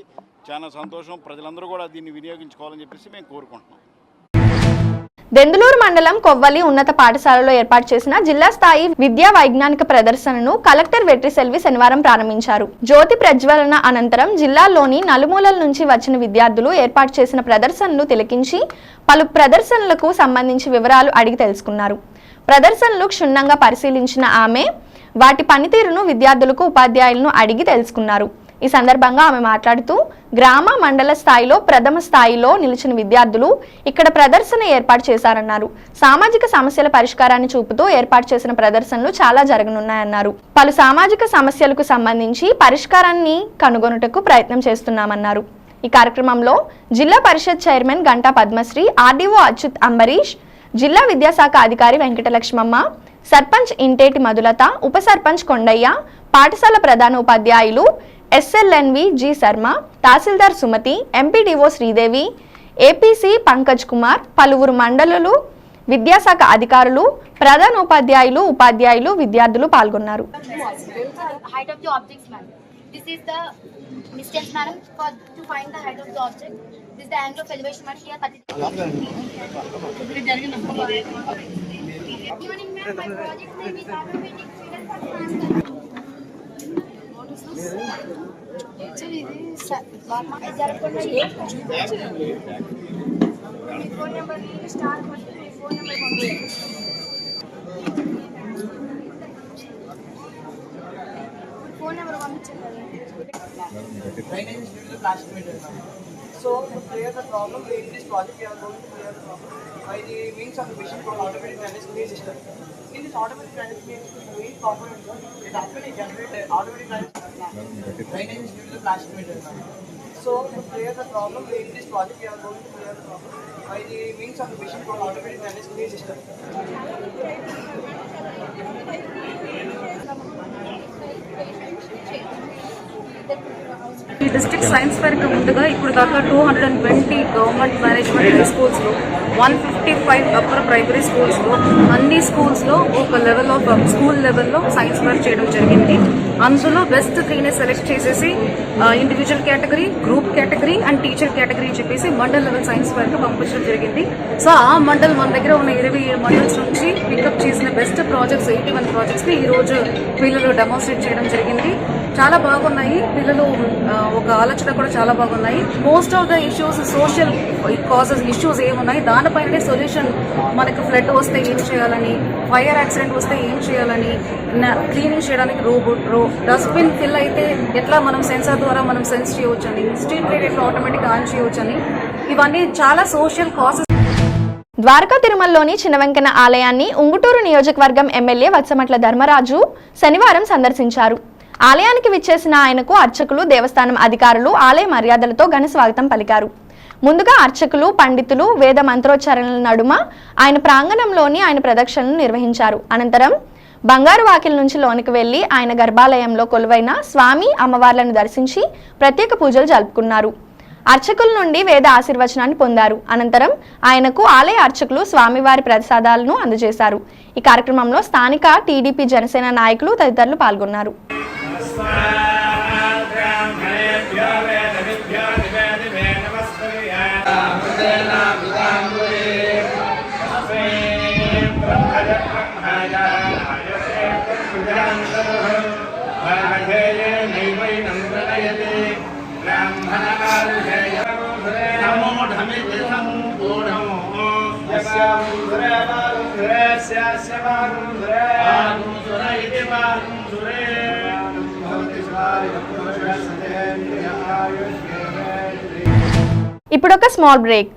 చాలా సంతోషం. ప్రజలందరూ కూడా దీన్ని వినియోగించుకోవాలని చెప్పేసి మేము కోరుకుంటున్నాం. దెందులూరు మండలం కొవ్వలి ఉన్నత పాఠశాలలో ఏర్పాటు చేసిన జిల్లా స్థాయి విద్యా వైజ్ఞానిక ప్రదర్శనను కలెక్టర్ వెట్రి సెల్వి శనివారం ప్రారంభించారు. జ్యోతి ప్రజ్వలన అనంతరం జిల్లాలోని నలుమూలల నుంచి వచ్చిన విద్యార్థులు ఏర్పాటు చేసిన ప్రదర్శనలు తిలకించి పలు ప్రదర్శనలకు సంబంధించి వివరాలు అడిగి తెలుసుకున్నారు. ప్రదర్శనలు క్షుణ్ణంగా పరిశీలించిన ఆమె వాటి పనితీరును విద్యార్థులకు ఉపాధ్యాయులను అడిగి తెలుసుకున్నారు. ఈ సందర్భంగా ఆమె మాట్లాడుతూ గ్రామ మండల స్థాయిలో ప్రథమ స్థాయిలో నిలిచిన విద్యార్థులు ఇక్కడ ప్రదర్శన ఏర్పాటు చేశారన్నారు. సామాజిక సమస్యల పరిష్కారాన్ని చూపుతూ ఏర్పాటు చేసిన ప్రదర్శనలు చాలా జరగనున్నాయన్నారు. పలు సామాజిక సమస్యలకు సంబంధించి పరిష్కారాన్ని కనుగొనుటకు ప్రయత్నం చేస్తున్నామన్నారు. ఈ కార్యక్రమంలో జిల్లా పరిషత్ చైర్మన్ గంటా పద్మశ్రీ, ఆర్డీఓ అచ్యుత్ అంబరీష్, జిల్లా విద్యాశాఖ అధికారి వెంకటలక్ష్మమ్మ, సర్పంచ్ ఇంటేటి మధులత, ఉప సర్పంచ్ కొండయ్య, పాఠశాల ప్రధాన ఉపాధ్యాయులు ఎస్ఎల్ఎన్వి జి శర్మ, తహసీల్దార్ సుమతి, ఎంపీడీఓ శ్రీదేవి, ఏపీసీ పంకజ్ కుమార్, పలువురు మండలులు, విద్యాశాఖ అధికారులు, ప్రధాన ఉపాధ్యాయులు, ఉపాధ్యాయులు, విద్యార్థులు పాల్గొన్నారు. So to clear the problem, in this project we are going to clear the problem by the means of a machine called automatic drainage clean system. In this automatic drainage clean system, the main component it actually generates automatic drainage due to the plastic material. So to clear the problem, in this project we are going to clear the problem by the means of a machine called automatic drainage clean system. ఈ డిస్ట్రిక్ట్ సైన్స్ ఫెయిర్కి ముందుగా ఇప్పుడు దాకా 220 గవర్నమెంట్ మేనేజ్మెంట్ స్కూల్స్లో 155 అప్పర్ ప్రైమరీ స్కూల్స్లో అన్ని స్కూల్స్లో ఒక లెవెల్ ఆఫ్ స్కూల్ లెవెల్లో సైన్స్ ఫెయిర్ చేయడం జరిగింది. అందులో బెస్ట్ 3ని సెలెక్ట్ చేసేసి individual category, group category and teacher category చెప్పేసి మండల్ లెవెల్ సైన్స్ ఫెయిర్కి పంపించడం జరిగింది. సో ఆ మండల్ మన దగ్గర ఉన్న 27 మండల్స్ నుంచి పికప్ చేసిన బెస్ట్ ప్రాజెక్ట్స్ 81 ప్రాజెక్ట్స్ని ఈరోజు పిల్లలు డెమాన్స్ట్రేట్ చేయడం జరిగింది. చాలా బాగున్నాయి. పిల్లలు ఒక ఆలోచన కూడా చాలా బాగున్నాయి. Most of the issues social causes issues ఏమున్నాయి దానిపైనే సొల్యూషన్, మనకు ఫ్లడ్ వస్తే ఏం చేయాలని, ఫైర్ యాక్సిడెంట్ వస్తే ఏం చేయాలని, క్లీనింగ్ చేయడానికి రోబోట్, డస్ట్బిన్ ఫిల్ అయితే ఎట్లా మనం సెన్సార్ ద్వారా మనం సెన్స్ చేయవచ్చని, స్ట్రీట్ లైట్ ఎట్లా ఆటోమేటిక్ ఆన్ చేయవచ్చని, ఇవన్నీ చాలా సోషల్ కాజెస్. ద్వారకా తిరుమలలోని చిన్న వెంకన్న ఆలయాన్ని ఉంగుటూరు నియోజకవర్గం ఎమ్మెల్యే వత్సమట్ల ధర్మరాజు శనివారం సందర్శించారు. ఆలయానికి విచ్చేసిన ఆయనకు అర్చకులు, దేవస్థానం అధికారులు ఆలయ మర్యాదలతో ఘన స్వాగతం పలికారు. ముందుగా అర్చకులు, పండితులు వేద మంత్రోచ్చారణల నడుమ ఆయన ప్రాంగణంలోని ఆయన ప్రదక్షిణను నిర్వహించారు. అనంతరం బంగారు వాకిల నుంచి లోనికి వెళ్లి ఆయన గర్భాలయంలో కొలువైన స్వామి, అమ్మవార్లను దర్శించి ప్రత్యేక పూజలు జరుపుకున్నారు. అర్చకుల నుండి వేద ఆశీర్వచనాన్ని పొందారు. అనంతరం ఆయనకు ఆలయ అర్చకులు స్వామివారి ప్రసాదాలను అందజేశారు. ఈ కార్యక్రమంలో స్థానిక టీడీపీ, జనసేన నాయకులు తదితరులు పాల్గొన్నారు. ఇప్పుడొక స్మాల్ బ్రేక్.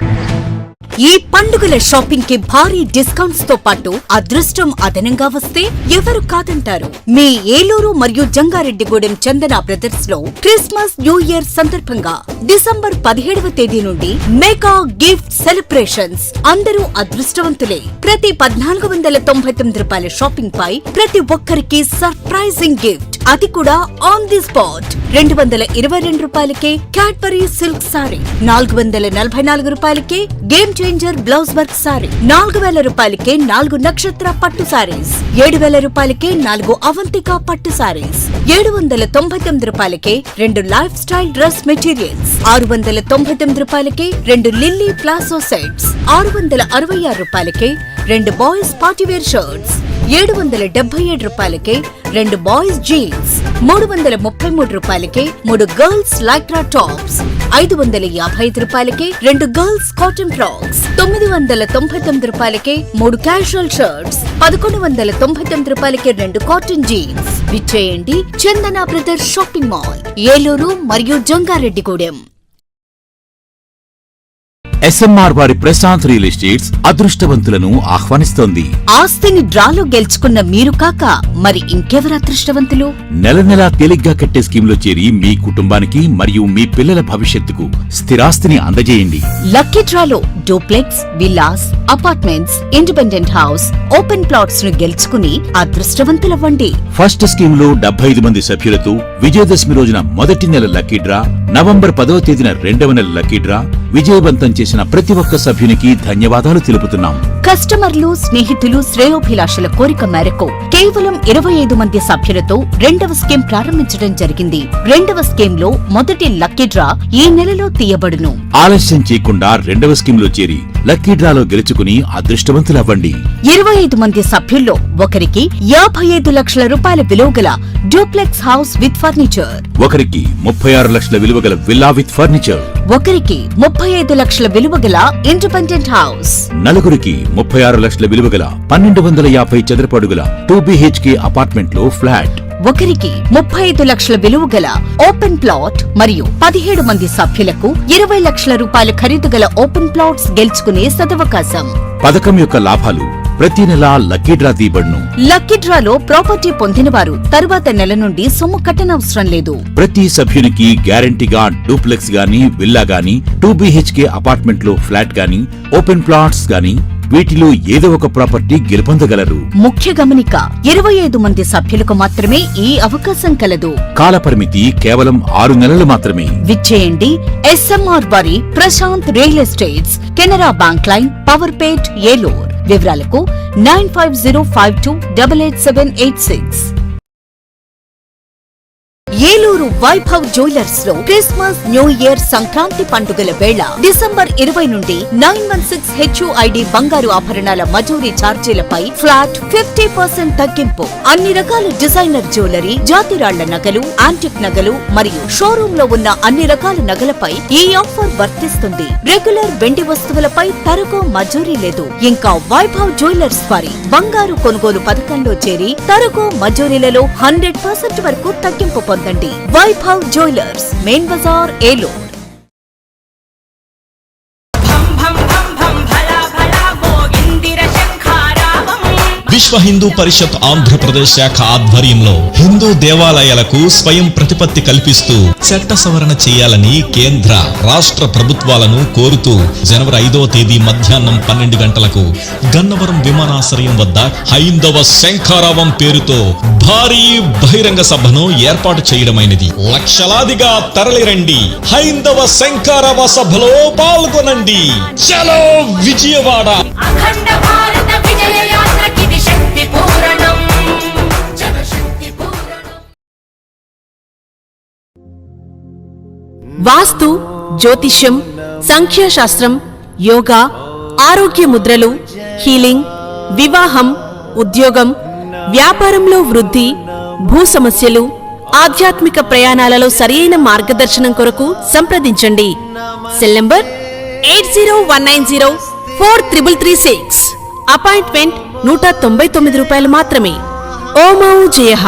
ఈ పండుగల షాపింగ్ కి భారీ డిస్కౌంట్స్ తో పాటు అదృష్టం అదనంగా వస్తే ఎవరు కాదంటారు? మీ ఏలూరు మరియు జంగారెడ్డిగూడెం చందన బ్రదర్స్ లో క్రిస్మస్ న్యూ ఇయర్ సందర్భంగా డిసెంబర్ 17వ తేదీ నుండి మెగా గిఫ్ట్ సెలబ్రేషన్స్. అందరూ అదృష్టవంతులే. ప్రతి 1499 రూపాయల షాపింగ్ పై ప్రతి ఒక్కరికి సర్ప్రైజింగ్ గిఫ్ట్, అది కూడా ఆన్ ది స్పాట్. 222 రూపాయలకే క్యాడ్బరీ సిల్క్ సారీ, 444 రూపాయలకే game changer blouse work sorry, 4000 రూపాయలకే 4 నక్షత్ర పట్టు సారీస్, 7000 రూపాయలకే 4 అవంతిక పట్టు సారీస్, 799 రూపాయలకే 2 లైఫ్ స్టైల్ డ్రెస్ మెటీరియల్స్, 699 రూపాయలకే 2 లిల్లీ ప్లాసో సెట్స్, 666 రూపాయలకే 2 బాయ్స్ పార్టీవేర్ షర్ట్స్, 777 రూపాయలకే 2 బాయ్స్ జీన్స్, 333 రూపాయలకే 3 గర్ల్స్ లైక్రా టాప్స్, 555 రూపాయలకే 2 గర్ల్స్ కాటన్ ఫ్రాక్స్, 999 రూపాయలకే 3 క్యాజువల్ షర్ట్స్, 1199 రూపాయలకే 2 కాటన్ జీన్స్. విచ్చేయండి చందన బ్రదర్స్ షాపింగ్ మాల్, ఏలూరు మరియు జంగారెడ్డిగూడెం. ఎస్ఎంఆర్ వారి ప్రశాంత్ రియల్ ఎస్టేట్స్ అదృష్టవంతులను ఆహ్వానిస్తోంది. ఆస్తిని డ్రాలో గెలుచుకున్న మీరు కాక మరి ఇంకెవరు అదృష్టవంతులు? నెల నెలా తేలిగ్గా కట్టే స్కీమ్లో చేరి మీ కుటుంబానికి మరియు మీ పిల్లల భవిష్యత్తుకు స్థిరాస్తిని అందజేయండి. లక్కీ డ్రాలో duplex, villas, apartments, independent house, open plots ను గెలుచుకుని అదృష్టవంతులవ్వండి. ఫస్ట్ స్కీమ్ లో 75 మంది సభ్యులతో విజయదశమి రోజున మొదటి నెల లక్కీ డ్రా, నవంబర్ 10వ తేదీన 2వ నెల లక్కీ డ్రా విజయవంతం చేసిన ప్రతి ఒక్క సభ్యునికి ధన్యవాదాలు తెలుపుతున్నాం. కస్టమర్లు, స్నేహితులు, శ్రేయోభిలాషుల కోరిక మేరకు కేవలం 25 మంది సభ్యులతో 2వ స్కీమ్ ప్రారంభించడం జరిగింది. 2వ స్కీమ్ లో మొదటి లక్కీ డ్రా ఈ నెలలో తీయబడును. ఆలస్యం చేయకుండా 2వ స్కీమ్ లో చేరి లక్కీ డ్రాలో గెలుచుకుని అదృష్టవంతులవ్వండి. 25 మంది సభ్యుల్లో ఒకరికి 55 లక్షల రూపాయల విలువగల డూప్లెక్స్ హౌస్ విత్ ఫర్నిచర్, ఒకరికి 36 లక్షల విలువగల విల్లా విత్ ఫర్నిచర్, ఒకరికి 35 లక్షల విలువగల ఇండిపెండెంట్ హౌస్, నలుగురికి 36 లక్షల విలువగల 1250 చదరపు అడుగుల 2BHK అపార్ట్మెంట్ లో ఫ్లాట్, ఒకరికి 35 లక్షల విలువగల ఓపెన్ ప్లాట్ మరియు 17 మంది సభ్యులకు 20 లక్షల రూపాయల ఖరీదు గల ఓపెన్ ప్లాట్స్ గెలుచుకునే సదవకాశం. పథకం యొక్క లాభాలు ప్రతి నెలా లక్కీ డ్రా తీయబడును. లక్కీ డ్రాలో ప్రాపర్టీ పొందినవారు తరువాత నెల నుండి సొమ్ము కట్టనవసరం లేదు. ప్రతి సభ్యునికి గ్యారంటీగా డూప్లెక్స్ గాని, విల్లా గాని, 2BHK అపార్ట్మెంట్ లో ఫ్లాట్ గాని, ఓపెన్ ప్లాట్స్ గాని, వీటిలో ఏదో ఒక ప్రాపర్టీ గెలుపొందగలరు. ముఖ్య గమనిక, 25 మంది సభ్యులకు మాత్రమే ఈ అవకాశం కలదు. కాలపరిమితి కేవలం 6 నెలలు మాత్రమే. విచ్చేయండి SMR వారి Prashanth real estates, Canara bank line, Powerpet, Eluru. వివరాలకు 9505288786. ఏలూరు వైభవ్ జ్యువెలర్స్ లో క్రిస్మస్, న్యూ ఇయర్, సంక్రాంతి పండుగల వేళ డిసెంబర్ 20 నుండి 916 HUID బంగారు ఆభరణాల మజూరీ ఛార్జీలపై ఫ్లాట్ 50% తగ్గింపు. అన్ని రకాల డిజైనర్ జ్యువెలరీ, జాతిరాళ్ల నగలు, యాంటిక్ నగలు మరియు షోరూమ్ లో ఉన్న అన్ని రకాల నగలపై ఈ ఆఫర్ వర్తిస్తుంది. రెగ్యులర్ వెండి వస్తువులపై తరుగు మజూరీ లేదు. ఇంకా వైభవ్ జ్యువెలర్స్ వారి బంగారు కొనుగోలు పథకంలో చేరి తరుగు మజూరీలలో 100% వరకు తగ్గింపు పొందండి. Vaibhav jewellers, main Bazar, Eluru. విశ్వ హిందూ పరిషత్ ఆంధ్రప్రదేశ్ శాఖ ఆధ్వర్యంలో హిందూ దేవాలయాలకు స్వయం ప్రతిపత్తి కల్పిస్తూ చట్ట సవరణ చేయాలని కేంద్ర రాష్ట్ర ప్రభుత్వాలను కోరుతూ జనవరి 5వ తేదీ మధ్యాహ్నం 12 గంటలకు గన్నవరం విమానాశ్రయం వద్ద హైందవ శంఖారావం పేరుతో భారీ బహిరంగ సభను ఏర్పాటు చేయడమైనది. లక్షలాదిగా తరలిరండి, హైందవ శంఖారావ సభలో పాల్గొనండి. చలో విజయవాడ. వాస్తు, జ్యోతిష్యం, సంఖ్యాశాస్త్రం, యోగా, ఆరోగ్య ముద్రలు, హీలింగ్, వివాహం, ఉద్యోగం, వ్యాపారంలో వృద్ధి, భూ సమస్యలు, ఆధ్యాత్మిక ప్రయాణాలలో సరియైన మార్గదర్శనం కొరకు సంప్రదించండి. Cell number 8019043336. అపాయింట్మెంట్ ₹199 మాత్రమే. ఓమౌ జయః.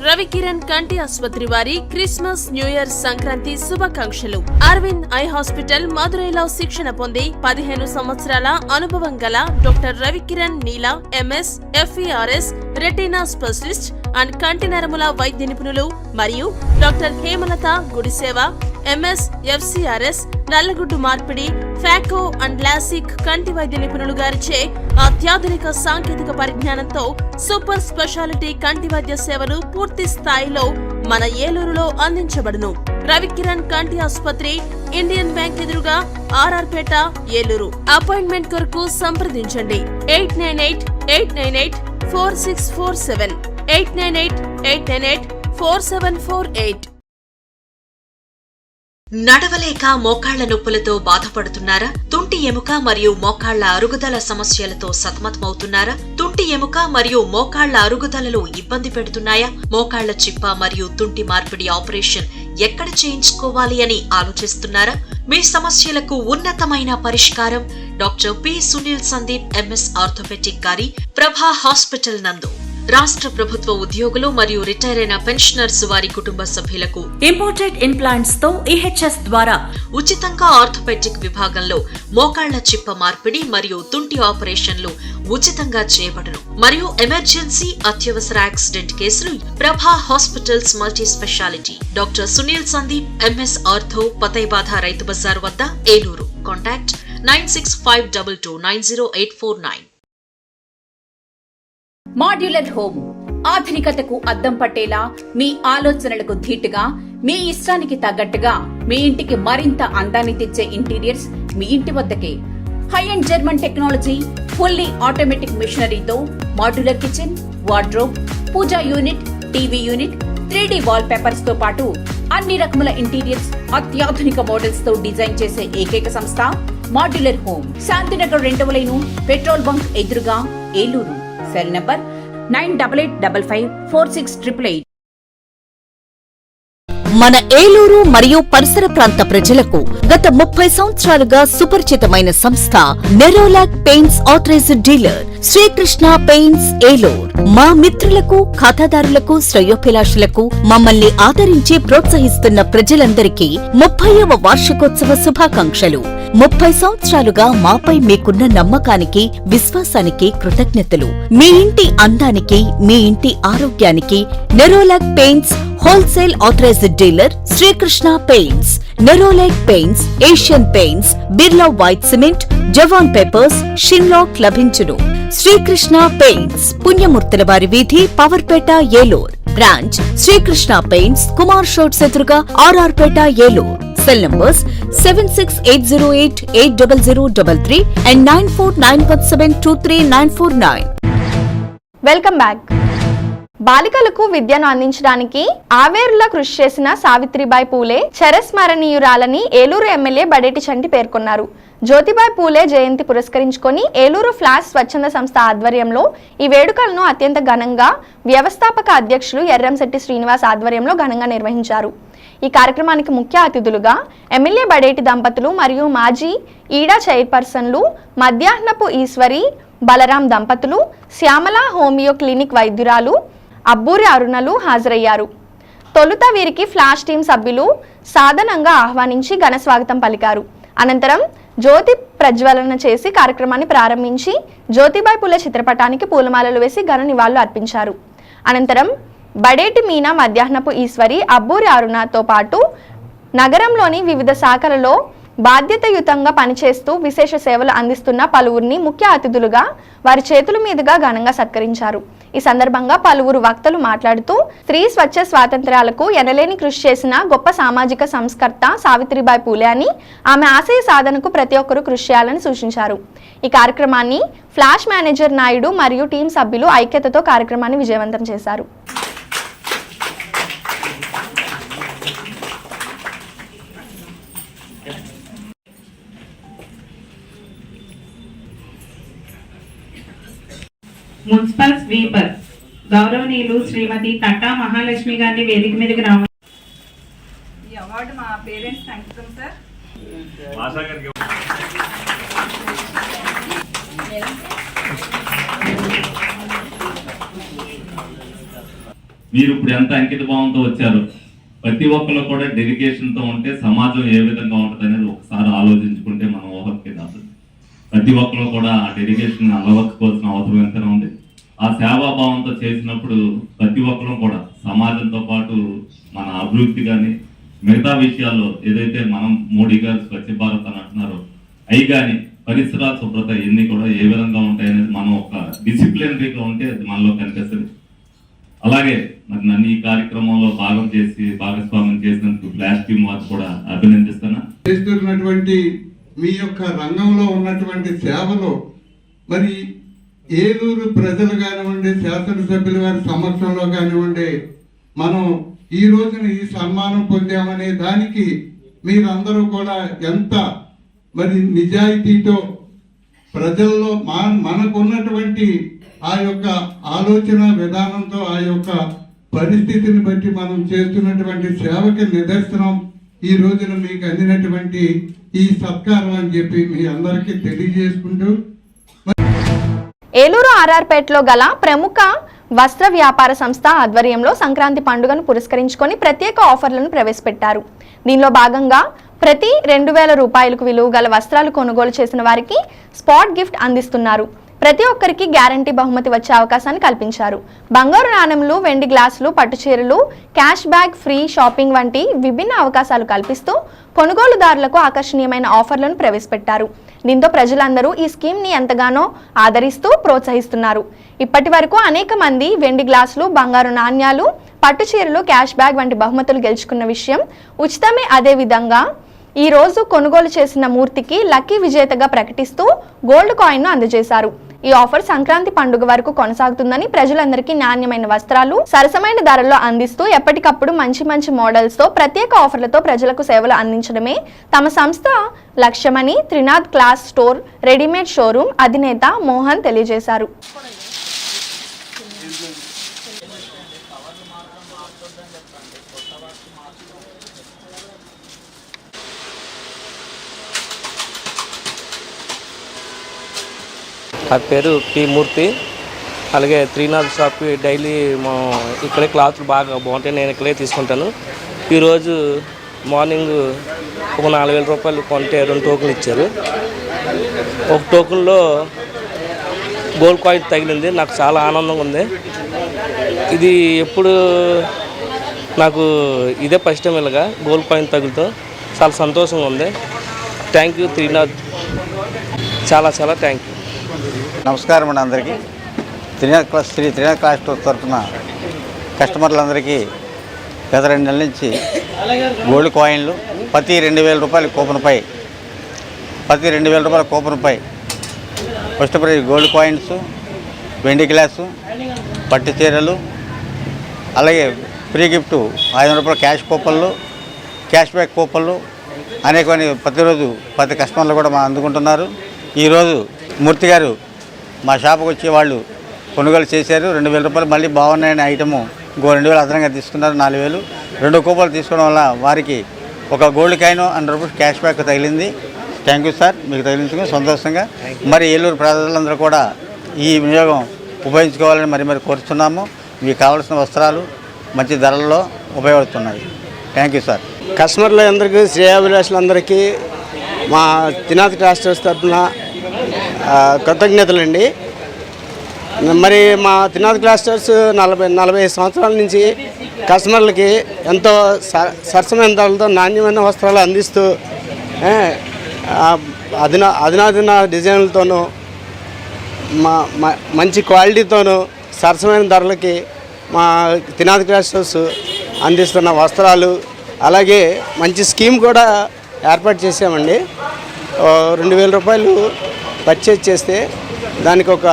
రవికిరణ్ కంటి ఆసుపత్రి వారి క్రిస్మస్, న్యూ ఇయర్, సంక్రాంతి శుభాకాంక్షలు. అరవింద్ ఐ హాస్పిటల్ మదురైలో శిక్షణ పొంది 15 సంవత్సరాల అనుభవం గల doctor Ravikiran Neela MS, FERS, retina specialist and కంటి నరముల వైద్య నిపుణులు మరియు doctor Hemalatha Gudiseva MS, FCRS, నల్లగుడ్డు మార్పిడి, ఫాకో అండ్ లాసిక్ కంటి వైద్య నిపుణులు గారిచే అత్యాధునిక సాంకేతిక పరిజ్ఞానంతో సూపర్ స్పెషాలిటీ కంటి వైద్య సేవలు పూర్తి స్థాయిలో మన ఏలూరులో అందించబడును. రవికిరణ్ కంటి ఆసుపత్రి, ఇండియన్ బ్యాంక్ ఎదురుగా, RR పేట, ఏలూరు. అపాయింట్మెంట్ కొరకు సంప్రదించండి 8988984647, 8988984748. నడవలేక మోకాళ్ల నొప్పులతో బాధపడుతున్నారా? తుంటి ఎముక మరియు మోకాళ్ల అరుగుదల సమస్యలతో సతమతమవుతున్నారా? తుంటి ఎముక మరియు మోకాళ్ల అరుగుదలలో ఇబ్బంది పెడుతున్నాయా? మోకాళ్ల చిప్ప మరియు తుంటి మార్పిడి ఆపరేషన్ ఎక్కడ చేయించుకోవాలి అని ఆలోచిస్తున్నారా? మీ సమస్యలకు ఉన్నతమైన పరిష్కారం doctor P. Sunil Sandeep MS orthopaedic గారి ప్రభా హాస్పిటల్ నందు. రాష్ట్ర ప్రభుత్వ ఉద్యోగులు మరియు రిటైర్ అయిన పెన్షనర్స్ వారి కుటుంబ సభ్యులకు ఇంపోర్టెడ్ ఇంప్లాంట్స్ తో EHS ద్వారా ఉచితంగా ఆర్థోపెటిక్ విభాగంలో మోకాళ్ల చిప్ప మార్పిడి మరియు తుంటి ఆపరేషన్లు ఉచితంగా చేయబడును. మరియు ఎమర్జెన్సీ, అత్యవసర యాక్సిడెంట్ కేసులు Prabha hospitals multi speciality. Doctor Sunil Sandeep MS ortho, పతైబాధ రైతు బజార్ వద్ద, ఏలూరు. కాంటాక్ట్ 9652290849. మాడ్యులర్ హోమ్ ఆధునికతకు అద్దం పట్టేలా, మీ ఆలోచనలకు ధీటుగా, మీ ఇష్టానికి తగ్గట్టుగా మీ ఇంటికి మరింత అందాన్ని తెచ్చే ఇంటీరియర్స్ మీ ఇంటి వద్దకే. High and German technology, fully automatic మిషనరీతో modular kitchen, wardrobe, puja unit, TV unit, 3D wall papers తో పాటు అన్ని రకముల ఇంటీరియర్స్ అత్యాధునిక మోడల్స్ తో డిజైన్ చేసే ఏకైక సంస్థ మాడ్యులర్ హోమ్. శాంతినగర్ 2వ లైను, పెట్రోల్ బంక్ ఎదురుగా, ఏలూరు. Cell number 9855546888. మన ఏలూరు మరియు పరిసర ప్రాంత ప్రజలకు గత 30 సంవత్సరాలుగా సుపరిచితమైన సంస్థ Nerolac paints authorised dealer Srikrishna paints Eluru. మా మిత్రులకు, ఖాతాదారులకు, శ్రేయోభిలాషులకు మమ్మల్ని ఆదరించి ప్రోత్సహిస్తున్న ప్రజలందరికీ 30వ వార్షికోత్సవ శుభాకాంక్షలు. 30 సంవత్సరాలుగా మాపై మీకున్న నమ్మకానికి, విశ్వాసానికి కృతజ్ఞతలు. మీ ఇంటి అందానికి, మీ ఇంటి ఆరోగ్యానికి Nerolac paints wholesale authorised dealer Srikrishna paints. Nerolac paints, Asian paints, Birla white cement, జవాన్ పేపర్స్, షిన్లాక్ లభించును. శ్రీకృష్ణ పెయింట్స్, పుణ్యమూర్తుల వారి వీధి, పవర్పేట, ఏలూరు. బ్రాంచ్ శ్రీకృష్ణ పెయింట్స్, కుమార్ షోట్స్ ఎదురుగా, RR Peta, Eluru. Cell numbers 7680880033 and 9491723949. Welcome back. బాలికలకు విద్యను అందించడానికి ఆవేరులా కృషి చేసిన సావిత్రిబాయి పూలే చిరస్మరణీయురాలని ఏలూరు ఎమ్మెల్యే బడేటి చంటి పేర్కొన్నారు. జ్యోతిబాయి పూలే జయంతి పురస్కరించుకొని ఏలూరు ఫ్లాష్ స్వచ్ఛంద సంస్థ ఆధ్వర్యంలో ఈ వేడుకలను అత్యంత ఘనంగా వ్యవస్థాపక అధ్యక్షులు ఎర్రంశెట్టి శ్రీనివాస్ ఆధ్వర్యంలో ఘనంగా నిర్వహించారు. ఈ కార్యక్రమానికి ముఖ్య అతిథులుగా ఎమ్మెల్యే బడేటి దంపతులు మరియు మాజీ ఈడా చైర్పర్సన్లు మధ్యాహ్నపు ఈశ్వరి, బలరాం దంపతులు, శ్యామల హోమియో క్లినిక్ వైద్యురాలు అబ్బూరి అరుణలు హాజరయ్యారు. తొలుత వీరికి ఫ్లాష్ టీం సభ్యులు సాధనంగా ఆహ్వానించి ఘన స్వాగతం పలికారు. అనంతరం జ్యోతి ప్రజ్వలన చేసి కార్యక్రమాన్ని ప్రారంభించి జ్యోతిబాయి పూలే చిత్రపటానికి పూలమాలలు వేసి ఘన నివాళులు అర్పించారు. అనంతరం బడేటి మీనా, మధ్యాహ్నపు ఈశ్వరి, అబ్బూరి అరుణతో పాటు నగరంలోని వివిధ శాఖలలో బాధ్యతయుతంగా పనిచేస్తూ విశేష సేవలు అందిస్తున్న పలువురిని ముఖ్య అతిథులుగా వారి చేతుల మీదుగా ఘనంగా సత్కరించారు. ఈ సందర్భంగా పలువురు వక్తలు మాట్లాడుతూ స్త్రీ స్వచ్ఛ స్వాతంత్ర్యాలకు ఎనలేని కృషి చేసిన గొప్ప సామాజిక సంస్కర్త సావిత్రిబాయి పూలే అని, ఆమె ఆశయ సాధనకు ప్రతి ఒక్కరూ కృషి చేయాలని సూచించారు. ఈ కార్యక్రమాన్ని ఫ్లాష్ మేనేజర్ నాయుడు మరియు టీం సభ్యులు ఐక్యతతో కార్యక్రమాన్ని విజయవంతం చేశారు. మున్సిపల్ స్వీపర్ గౌరవనీయులు శ్రీమతి తట్టా మహాలక్ష్మి గారిని వేదిక మీదకి రావాలి. ఈ అవార్డు మా పేరెంట్స్ థాంక్యూ సార్. మీరు ఇప్పుడు ఎంత అంకిత భావంతో వచ్చారు. ప్రతి ఒక్కరు కూడా డెడికేషన్తో ఉంటే సమాజం ఏ విధంగా ఉంటుంది అనేది ఒకసారి ఆలోచించుకుంటే మనం ఊహకి రాదు. ప్రతి ఒక్కరు కూడా ఆ డెడికేషన్ అలవర్చుకోవాల్సిన అవసరం ఎంతనే ఉంది. ఆ సేవాభావంతో చేసినప్పుడు ప్రతి ఒక్కరు కూడా సమాజంతో పాటు మన అభివృద్ధి కానీ మిగతా విషయాల్లో ఏదైతే మనం మోడీ గారు స్వచ్ఛ భారత్ అని అంటున్నారో అవి కానీ పరిసరాల శుభ్రత ఇవన్నీ కూడా ఏ విధంగా ఉంటాయి అనేది మనం ఒక డిసిప్లినరీగా ఉంటే అది మనలో కనిపిస్తుంది. అలాగే మరి నన్ను ఈ కార్యక్రమంలో భాగస్వామ్యం చేసినందుకు ఫ్లాష్ టీమ్ వారు కూడా అభినందిస్తున్నా. చేస్తున్నటువంటి మీ యొక్క రంగంలో ఉన్నటువంటి సేవలు మరి ఏలూరు ప్రజలు కానివ్వండి, శాసనసభ్యుల వారి సమక్షంలో కానివ్వండి, మనం ఈ రోజున ఈ సన్మానం పొందామనే దానికి మీరందరూ కూడా ఎంత మరి నిజాయితీతో ప్రజల్లో మనకున్నటువంటి ఆ యొక్క ఆలోచన విధానంతో ఆ యొక్క పరిస్థితిని బట్టి మనం చేస్తున్నటువంటి సేవకి నిదర్శనం ఈ రోజున మీకు అందినటువంటి ఈ సత్కారం అని చెప్పి మీ అందరికీ తెలియజేసుకుంటూ, ఏలూరు ఆర్ఆర్పేటలో గల ప్రముఖ వస్త్ర వ్యాపార సంస్థ ఆధ్వర్యంలో సంక్రాంతి పండుగను పురస్కరించుకొని ప్రత్యేక ఆఫర్లను ప్రవేశపెట్టారు. దీనిలో భాగంగా ప్రతి 2000 రూపాయలకు విలువ గల వస్త్రాలు కొనుగోలు చేసిన వారికి స్పాట్ గిఫ్ట్ అందిస్తున్నారు. ప్రతి ఒక్కరికి గ్యారంటీ బహుమతి వచ్చే అవకాశాన్ని కల్పించారు. బంగారు నాణెంలు, వెండి గ్లాసులు, పట్టు చీరలు, క్యాష్ బ్యాక్, ఫ్రీ షాపింగ్ వంటి విభిన్న అవకాశాలు కల్పిస్తూ కొనుగోలుదారులకు ఆకర్షణీయమైన ఆఫర్లను ప్రవేశపెట్టారు. దీంతో ప్రజలందరూ ఈ స్కీమ్ని ఎంతగానో ఆదరిస్తూ ప్రోత్సహిస్తున్నారు. ఇప్పటి వరకు అనేక మంది వెండి గ్లాసులు, బంగారు నాణ్యాలు, పట్టు చీరలు, క్యాష్ బ్యాగ్ వంటి బహుమతులు గెలుచుకున్న విషయం ఉచితమే. అదే విధంగా ఈ రోజు కొనుగోలు చేసిన మూర్తికి లక్కీ విజేతగా ప్రకటిస్తూ గోల్డ్ కాయిన్ ను అందజేశారు. ఈ ఆఫర్ సంక్రాంతి పండుగ వరకు కొనసాగుతుందని, ప్రజలందరికీ నాణ్యమైన వస్త్రాలు సరసమైన ధరల్లో అందిస్తూ ఎప్పటికప్పుడు మంచి మంచి మోడల్స్ తో ప్రత్యేక ఆఫర్లతో ప్రజలకు సేవలు అందించడమే తమ సంస్థ లక్ష్యమని Trinath class store readymade showroom అధినేత మోహన్ తెలియజేశారు. నా పేరు పి మూర్తి. అలాగే త్రినాథ్ షాప్కి డైలీ ఇక్కడే క్లాత్లు బాగా బాగుంటాయి, నేను ఇక్కడే తీసుకుంటాను. ఈరోజు మార్నింగ్ ఒక 4,000 రూపాయలు కొంటే 2 టోకెన్లు ఇచ్చారు. ఒక టోకెన్లో గోల్డ్ కాయిన్ తగిలింది. నాకు చాలా ఆనందంగా ఉంది. ఇది ఎప్పుడు నాకు ఇదే ఫస్ట్ టైం ఇలాగా గోల్డ్ కాయిన్ తగులుతాం, చాలా సంతోషంగా ఉంది. థ్యాంక్ యూ త్రినాథ్, చాలా చాలా థ్యాంక్ యూ. నమస్కారం అండి అందరికీ. శ్రీ త్రినాథ్ క్లాస్ స్టోర్ తరఫున కస్టమర్లందరికీ గత 2 నెలల నుంచి గోల్డ్ కాయిన్లు ప్రతి 2,000 రూపాయల కూపన్పై ఫస్ట్ ప్రైజ్ గోల్డ్ కాయిన్స్, వెండి గ్లాసు, పట్టు చీరలు, అలాగే ఫ్రీ గిఫ్ట్ 500 రూపాయల క్యాష్ కూపన్లు, క్యాష్ బ్యాక్ కూపన్లు అనేకమైన ప్రతిరోజు ప్రతి కస్టమర్లు కూడా మా అందుకుంటున్నారు. ఈరోజు మూర్తి గారు మా షాపుకి వచ్చి వాళ్ళు కొనుగోలు చేశారు. 2,000 రూపాయలు మళ్ళీ బాగున్నాయని ఐటము 2,000 అదనంగా తీసుకున్నారు. 4,000 2 కూపన్లు తీసుకోవడం వల్ల వారికి ఒక gold coin 100 rupees cash back తగిలింది. థ్యాంక్ యూ సార్, మీకు తగిలించుకుని సంతోషంగా. మరి ఏలూరు ప్రజలందరూ కూడా ఈ వినియోగం ఉపయోగించుకోవాలని మరి కోరుతున్నాము. మీకు కావాల్సిన వస్త్రాలు మంచి ధరల్లో ఉపయోగపడుతున్నాయి. Thank you sir. కస్టమర్లు అందరికీ, శ్రేయాభిలాషులందరికీ మా త్రినాథ్ క్లాస్ స్టోర్స్ తరఫున కృతజ్ఞతలండి. మరి మా త్రినాథ్ క్లాస్ స్టోర్స్ 40 సంవత్సరాల నుంచి కస్టమర్లకి ఎంతో సరసమైన ధరలతో నాణ్యమైన వస్త్రాలు అందిస్తూ అధునాతన డిజైన్లతోనూ మంచి క్వాలిటీతోనూ సరసమైన ధరలకి మా త్రినాథ్ క్లాస్ స్టోర్స్ అందిస్తున్న వస్త్రాలు, అలాగే మంచి స్కీమ్ కూడా ఏర్పాటు చేసామండి. 2,000 రూపాయలు పర్చేజ్ చేస్తే దానికి ఒక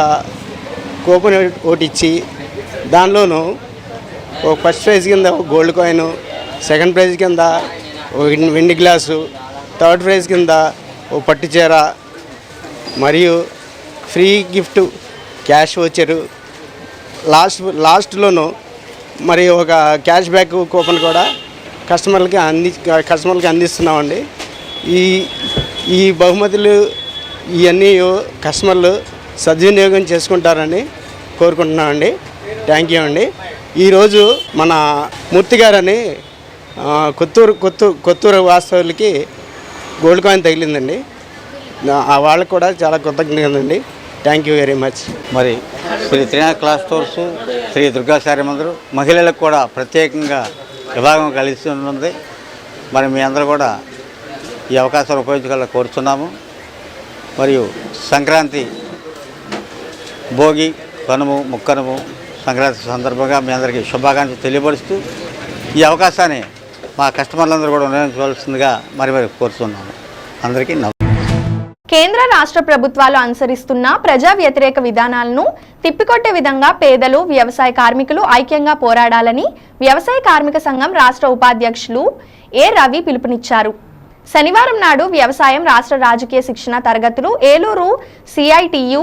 కూపన్ ఒకటి ఇచ్చి, దానిలోనూ ఒక ఫస్ట్ ప్రైజ్ కింద ఒక గోల్డ్ కాయిన్, సెకండ్ ప్రైజ్ కింద ఒక వెండి గ్లాసు, థర్డ్ ప్రైజ్ కింద ఒక పట్టు చీర, మరియు ఫ్రీ గిఫ్ట్ క్యాష్ వచ్చారు. లాస్ట్లోనూ మరి ఒక క్యాష్ బ్యాక్ కూపన్ కూడా కస్టమర్లకి అందిస్తున్నామండి. ఈ బహుమతులు ఇవన్నీ కస్టమర్లు సద్వినియోగం చేసుకుంటారని కోరుకుంటున్నామండి. థ్యాంక్ యూ అండి. ఈరోజు మన మూర్తి గారని కొత్తూరు వాస్తవులకి గోల్డ్ కాయిన్ తగిలిందండి. వాళ్ళకు కూడా చాలా కృతజ్ఞతలండి. Thank you very much. మరి శ్రీ త్రినాథ్ క్లాస్ స్టోర్సు, శ్రీ దుర్గా శారీ మందిరం మహిళలకు కూడా ప్రత్యేకంగా విభాగం కలిసి ఉంటుంది. మరి మీ అందరూ కూడా ఈ అవకాశాలు ఉపయోగించుకోవాలని కోరుతున్నాము. మరియు సంక్రాంతి, భోగి, కనుము, ముక్కనుము సంక్రాంతి సందర్భంగా మీ అందరికీ శుభాకాంక్షలు తెలియపరుస్తూ ఈ అవకాశాన్ని మా కస్టమర్లందరూ కూడా వినియోగించవలసిందిగా మరి కోరుతున్నాము. అందరికీ కేంద్ర రాష్ట్ర ప్రభుత్వాలు అనుసరిస్తున్న ప్రజా వ్యతిరేక విధానాలను తిప్పికొట్టే విధంగా పేదలు, వ్యవసాయ కార్మికులు ఐక్యంగా పోరాడాలని వ్యవసాయ కార్మిక సంఘం రాష్ట్ర ఉపాధ్యక్షులు ఏ రవి పిలుపునిచ్చారు. శనివారం నాడు వ్యవసాయం రాష్ట్ర రాజకీయ శిక్షణ తరగతులు ఏలూరు సిఐటియు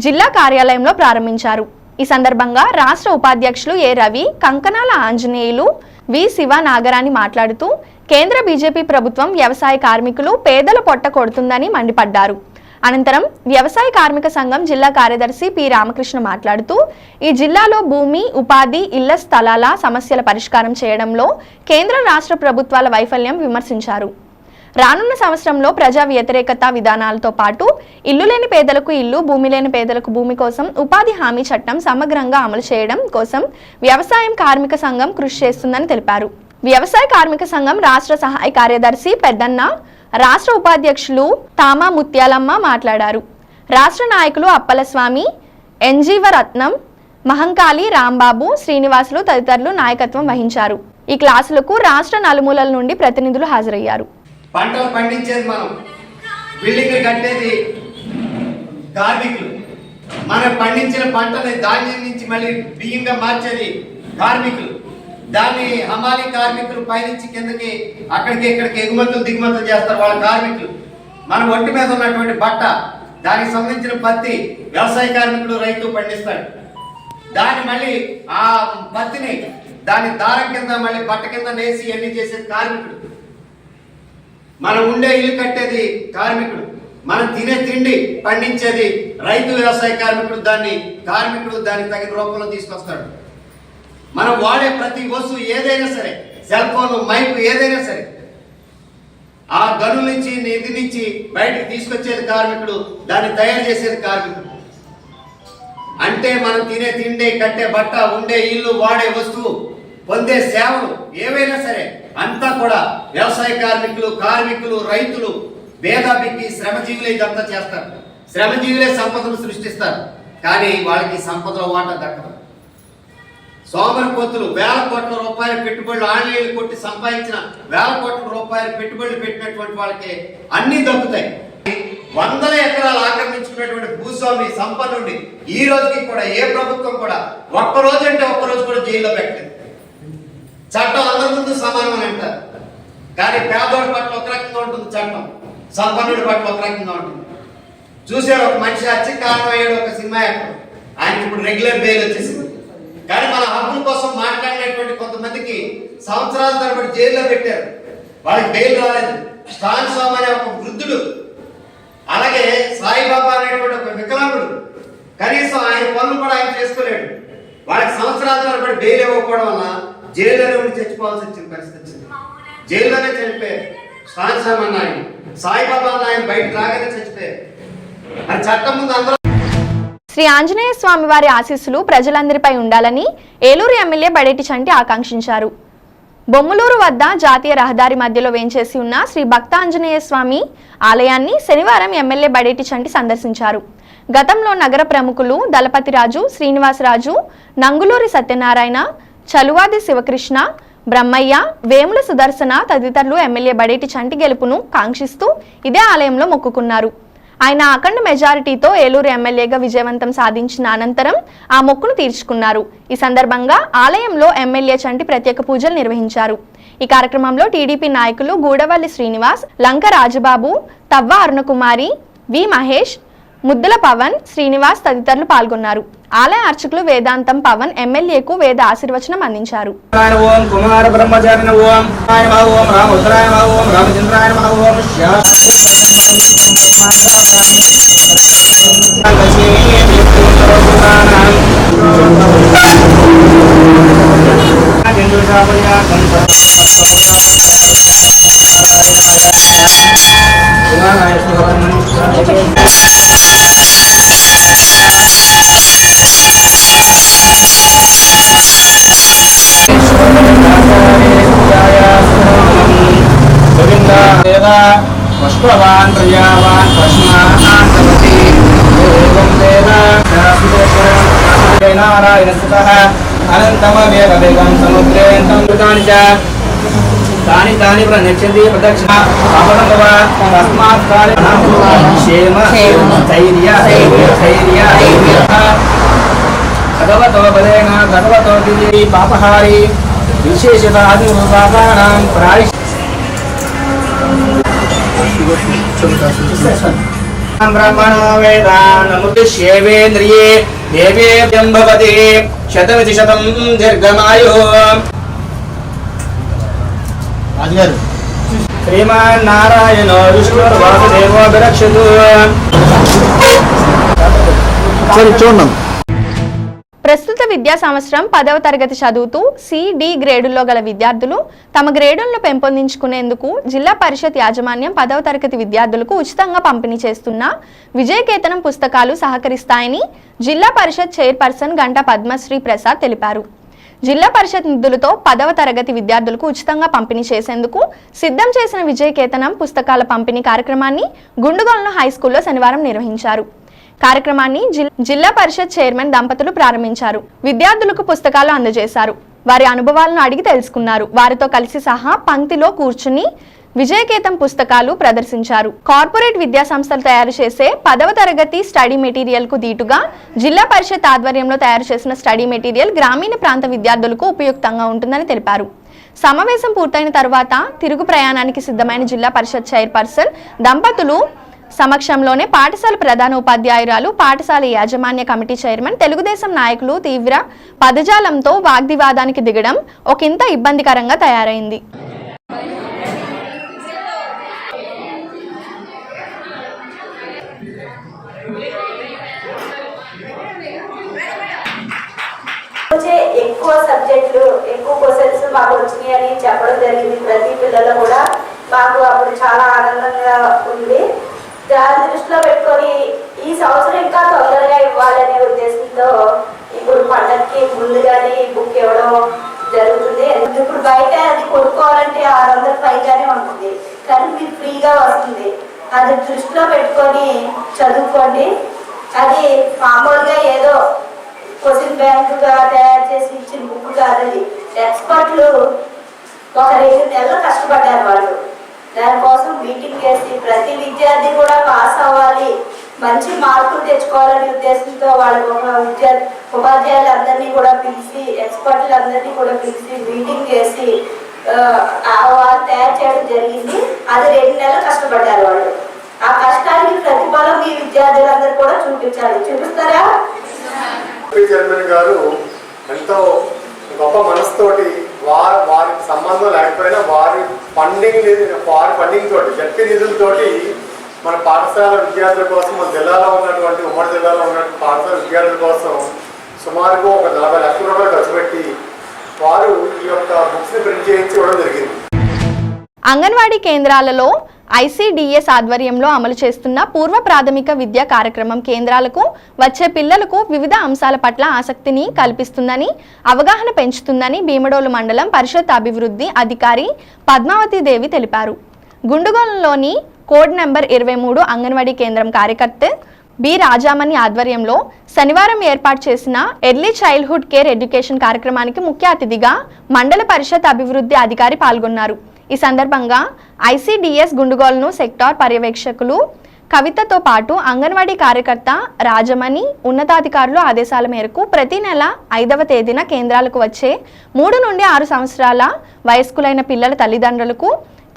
జిల్లా కార్యాలయంలో ప్రారంభించారు. ఈ సందర్భంగా రాష్ట్ర ఉపాధ్యక్షులు ఏ రవి, కంకనాల ఆంజనేయులు, వి శివ నాగరాణి మాట్లాడుతూ కేంద్ర బీజేపీ ప్రభుత్వం వ్యవసాయ కార్మికులు, పేదల పొట్ట కొడుతుందని మండిపడ్డారు. అనంతరం వ్యవసాయ కార్మిక సంఘం జిల్లా కార్యదర్శి పి రామకృష్ణ మాట్లాడుతూ ఈ జిల్లాలో భూమి, ఉపాధి, ఇళ్ల స్థలాల సమస్యల పరిష్కారం చేయడంలో కేంద్ర రాష్ట్ర ప్రభుత్వాల వైఫల్యం విమర్శించారు. రానున్న సంవత్సరంలో ప్రజా వ్యతిరేకత విధానాలతో పాటు ఇల్లు లేని పేదలకు ఇల్లు, భూమి లేని పేదలకు భూమి కోసం ఉపాధి హామీ చట్టం సమగ్రంగా అమలు చేయడం కోసం వ్యవసాయం కార్మిక సంఘం కృషి చేస్తుందని తెలిపారు. వ్యవసాయ కార్మిక సంఘం రాష్ట్ర సహాయ కార్యదర్శి పెద్దన్న, రాష్ట్ర ఉపాధ్యక్షులు తామా ముత్యాలమ్మ మాట్లాడారు. రాష్ట్ర నాయకులు అప్పలస్వామి, ఎన్జీవరత్నం, మహంకాళి, రాంబాబు, శ్రీనివాసులు తదితరులు నాయకత్వం వహించారు. ఈ క్లాసులకు రాష్ట్ర నలుమూలల నుండి ప్రతినిధులు హాజరయ్యారు. పంటలు పండించేది మనం, బిల్డింగ్లు కట్టేది కార్మికులు, మనం పండించిన పంటని ధాన్యం నుంచి మళ్ళీ బియ్యంగా మార్చేది కార్మికులు, దాన్ని హమాలీ కార్మికులు పైనుంచి కిందకి అక్కడికి ఇక్కడికి ఎగుమతులు దిగుమతులు చేస్తారు వాళ్ళ కార్మికులు. మన ఒంటి మీద ఉన్నటువంటి బట్ట, దానికి సంబంధించిన పత్తి వ్యవసాయ కార్మికుడు రైతు పండిస్తాడు. దాన్ని మళ్ళీ ఆ పత్తిని దాని దారం కింద మళ్ళీ బట్ట కింద నేసి అన్ని చేసేది కార్మికుడు. మనం ఉండే ఇల్లు కట్టేది కార్మికుడు, మనం తినే తిండి పండించేది రైతు వ్యవసాయ కార్మికుడు, కార్మికుడు దానికి తగిన రూపంలో తీసుకొస్తాడు. మనం వాడే ప్రతి వస్తువు ఏదైనా సరే, సెల్ ఫోన్, మైక్ ఏదైనా సరే, ఆ గనుల నుంచి నిధి నుంచి బయటకు తీసుకొచ్చేది కార్మికుడు, దాన్ని తయారు చేసేది కార్మికుడు. అంటే మనం తినే తిండి, కట్టే బట్ట, ఉండే ఇల్లు, వాడే వస్తువు, పొందే సేవలు ఏవైనా సరే అంతా కూడా వ్యవసాయ కార్మికులు, రైతులు, భేదాభికి శ్రమజీవులే ఇదంతా చేస్తారు. శ్రమజీవులే సంపదను సృష్టిస్తారు, కానీ వాళ్ళకి సంపదలో వాటా దక్కదు. సోమరిపోతులు వేల కోట్ల రూపాయల పెట్టుబడులు ఆన్లైన్లు కొట్టి సంపాదించిన వేల కోట్ల రూపాయల పెట్టుబడులు పెట్టినటువంటి వాళ్ళకి అన్ని దక్కుతాయి. వందల ఎకరాలు ఆక్రమించుకున్నటువంటి భూస్వామి సంపన్నుడి ఈ రోజుకి కూడా ఏ ప్రభుత్వం కూడా ఒక్కరోజు అంటే ఒక్కరోజు కూడా జైల్లో పెట్టలేదు. చట్టం అందరి ముందు సమానం అని అంటారు, కానీ పేదోడి పట్ల ఒక రకంగా ఉంటుంది చట్టం, సంపన్నుడి పట్ల ఒక రకంగా ఉంటుంది. చూసారు, ఒక మనిషి వచ్చి కారణం అయ్యాడు, ఒక సినిమా యాక్టర్, ఆయనకి ఇప్పుడు రెగ్యులర్ బెయిల్ వచ్చేసింది. కానీ మన హక్కుల కోసం మాట్లాడినటువంటి కొంతమందికి సంవత్సరాల తరబడి జైల్లో పెట్టారు, వాళ్ళకి బెయిల్ రాలేదు. స్టాన్ స్వామి అనే ఒక వృద్ధుడు, అలాగే సాయిబాబా అనేటువంటి ఒక వికలాంగుడు, కనీసం ఆయన పనులు కూడా ఆయన చేసుకోలేడు. వాళ్ళకి సంవత్సరాల తరబడి బెయిల్ ఇవ్వకపోవడం వల్ల జైల్లోనే ఉండి చచ్చిపోవాల్సి వచ్చిన పరిస్థితి వచ్చింది. జైల్లోనే చనిపోయారు. స్టాన్ స్వామి అన్న ఆయన, సాయిబాబా అన్న ఆయన బయటకు రాగానే చచ్చిపోయారు. అది చట్టం ముందు అందరూ. శ్రీ ఆంజనేయ స్వామి వారి ఆశీస్సులు ప్రజలందరిపై ఉండాలని ఏలూరు ఎమ్మెల్యే బడేటి చంటి ఆకాంక్షించారు. బొమ్మలూరు వద్ద జాతీయ రహదారి మధ్యలో వేంచేసి ఉన్న శ్రీ భక్తాంజనేయ స్వామి ఆలయాన్ని శనివారం ఎమ్మెల్యే బడేటి చంటి సందర్శించారు. గతంలో నగర ప్రముఖులు దళపతిరాజు, శ్రీనివాసరాజు, నంగులూరి సత్యనారాయణ, చలువాది శివకృష్ణ, బ్రహ్మయ్య, వేముల సుదర్శన తదితరులు ఎమ్మెల్యే బడేటి చంటి గెలుపును కాంక్షిస్తూ ఇదే ఆలయంలో మొక్కుకున్నారు. ఆయన అఖండ మెజారిటీతో ఏలూరు ఎమ్మెల్యేగా విజయవంతం సాధించిన అనంతరం ఆ మొక్కును తీర్చుకున్నారు. ఈ సందర్భంగా ఆలయంలో ఎమ్మెల్యే చంటి ప్రత్యేక పూజలు నిర్వహించారు. ఈ కార్యక్రమంలో టీడీపీ నాయకులు గూడవల్లి శ్రీనివాస్, లంక రాజబాబు, తవ్వ అరుణకుమారి, వి మహేష్, ముద్దుల పవన్, శ్రీనివాస్ తదితరులు పాల్గొన్నారు. ఆలయ అర్చకులు వేదాంతం పవన్ ఎమ్మెల్యేకు వేద ఆశీర్వచనం అందించారు. ఓం కుమార బ్రహ్మచారిణ ఓం ఓం రామోత్తరాయ ఓం రామచంద్రాయ ఓం పుష్పవాన్ ప్రియావాన్ పశ్మానాంతవతి ఏవం నారాయణ స్థితః అనంతమవేవ వేగం సముద్రేంతం కృతాని చ తాని తాని ప్రనక్షంతి ప్రదక్షిణ అపదంగవ తస్మాత్ కాలే క్షేమ ధైర్య భగవతో బలేన భగవతో దివ్యై పాపహారి విశేషత ఆదిరూపాణాం ప్రాయ బ్రహ్మణో వేదానముద్దేవేంద్రియే దేవేభ్యం భవతి శతమితి శతం దీర్ఘమాయు. శ్రీమాన్ నారాయణో విష్ణుర్వాసుదేవో విరక్షతు. చూడండి. ప్రస్తుత విద్యా సంవత్సరం 10వ తరగతి చదువుతూ సి-డి గ్రేడుల్లో గల విద్యార్థులు తమ గ్రేడులను పెంపొందించుకునేందుకు జిల్లా పరిషత్ యాజమాన్యం 10వ తరగతి విద్యార్థులకు ఉచితంగా పంపిణీ చేస్తున్న విజయకేతనం పుస్తకాలు సహకరిస్తాయని జిల్లా పరిషత్ చైర్పర్సన్ గంటా పద్మశ్రీ ప్రసాద్ తెలిపారు. జిల్లా పరిషత్ నిధులతో 10వ తరగతి విద్యార్థులకు ఉచితంగా పంపిణీ చేసేందుకు సిద్ధం చేసిన విజయకేతనం పుస్తకాల పంపిణీ కార్యక్రమాన్ని గుండుగొలను హైస్కూల్లో శనివారం నిర్వహించారు. కార్యక్రమాన్ని జిల్లా పరిషత్ చైర్మన్ దంపతులు ప్రారంభించారు. విద్యార్థులకు పుస్తకాలు అందజేశారు. వారి అనుభవాలను అడిగి తెలుసుకున్నారు. వారితో కలిసి సహా పంక్తిలో కూర్చుని విజయకేతం పుస్తకాలు ప్రదర్శించారు. కార్పొరేట్ విద్యా సంస్థలు తయారు చేసే 10వ తరగతి స్టడీ మెటీరియల్ కు దీటుగా జిల్లా పరిషత్ ఆధ్వర్యంలో తయారు చేసిన స్టడీ మెటీరియల్ గ్రామీణ ప్రాంత విద్యార్థులకు ఉపయుక్తంగా ఉంటుందని తెలిపారు. సమావేశం పూర్తయిన తర్వాత తిరుగు ప్రయాణానికి సిద్ధమైన జిల్లా పరిషత్ చైర్పర్సన్ దంపతులు సమక్షంలోనే పాఠశాల ప్రధాన ఉపాధ్యాయురాలు, పాఠశాల యాజమాన్య కమిటీ చైర్మన్, తెలుగుదేశం నాయకులు తీవ్ర పదజాలంతో వాగ్వివాదానికి దిగడం ఒకంత ఇబ్బందికరంగా తయారైంది. ఎక్కువ సబ్జెక్టులు ఎక్కువ క్వశ్చన్స్ మాకు వచ్చినాయి అని చెప్పడం జరిగింది. ప్రతి పిల్లలు కూడా మాకు అప్పుడు చాలా ఆనందంగా ఉంది. దాని దృష్టిలో పెట్టుకొని ఈ సంవత్సరం ఇంకా తొందరగా ఇవ్వాలనే ఉద్దేశంతో ఇప్పుడు పండగకి ముందుగానే బుక్ ఇవ్వడం జరుగుతుంది. ఇప్పుడు బయట అది కొనుక్కోవాలంటే 600 పైగానే ఉంటుంది, కానీ మీకు ఫ్రీగా వస్తుంది. అది దృష్టిలో పెట్టుకొని చదువుకోండి. అది మామూలుగా ఏదో క్వశ్చన్ బ్యాంకుగా తయారు చేసి ఇచ్చిన బుక్ కాదని ఎక్స్పర్ట్లు ఒక 2 నెలలు కష్టపడ్డారు. వాళ్ళు దానికోసం మీటింగ్ చేసి ప్రతి విద్యార్థి కూడా పాస్ అవ్వాలి, మంచి మార్కులు తెచ్చుకోవాలనే ఉద్దేశంతో వాళ్ళకు ఒక ఉపాధ్యాయులందరినీ కూడా పిలిచి ఎక్స్పర్ట్లందరినీ కూడా పిలిచి మీటింగ్ చేసి వాళ్ళు తయారు చేయడం జరిగింది. అది 2 నెలలు కష్టపడ్డారు వాళ్ళు. ఆ కష్టానికి ప్రతిఫలం మీ విద్యార్థులందరూ కూడా చూపించాలి. చూపిస్తారా? చైర్మన్ గారు ఎంతో గొప్ప మనసుతోటి వారికి సంబంధం లేకపోయినా వారి ఫండింగ్ తోటి జడ్పీ నిధులతోటి మన పాఠశాల విద్యార్థుల కోసం, మన జిల్లాలో ఉన్నటువంటి ఉమ్మడి జిల్లాలో ఉన్నటువంటి పాఠశాల విద్యార్థుల కోసం సుమారుగా ఒక 40 లక్షల రూపాయలు ఖర్చు పెట్టి వారు ఈ యొక్క బుక్స్ని ప్రింట్ చేయించి ఇవ్వడం జరిగింది. అంగన్వాడీ కేంద్రాలలో ICDS ఆధ్వర్యంలో అమలు చేస్తున్న పూర్వ ప్రాథమిక విద్యా కార్యక్రమం కేంద్రాలకు వచ్చే పిల్లలకు వివిధ అంశాల పట్ల ఆసక్తిని కల్పిస్తుందని, అవగాహన పెంచుతుందని భీమడోలు మండలం పరిషత్ అభివృద్ధి అధికారి పద్మావతి దేవి తెలిపారు. గుండుగోలంలోని కోడ్ నెంబర్ 23 అంగన్వాడీ కేంద్రం కార్యకర్త బి రాజామణి ఆధ్వర్యంలో శనివారం ఏర్పాటు చేసిన ఎర్లీ చైల్డ్హుడ్ కేర్ ఎడ్యుకేషన్ కార్యక్రమానికి ముఖ్య అతిథిగా మండల పరిషత్ అభివృద్ధి అధికారి పాల్గొన్నారు. ఈ సందర్భంగా ICDS గుండుగోలను సెక్టార్ పర్యవేక్షకులు కవితతో పాటు అంగన్వాడీ కార్యకర్త రాజమణి ఉన్నతాధికారుల ఆదేశాల మేరకు ప్రతి నెల 5వ తేదీన కేంద్రాలకు వచ్చే 3 నుండి 6 సంవత్సరాల వయస్కులైన పిల్లల తల్లిదండ్రులకు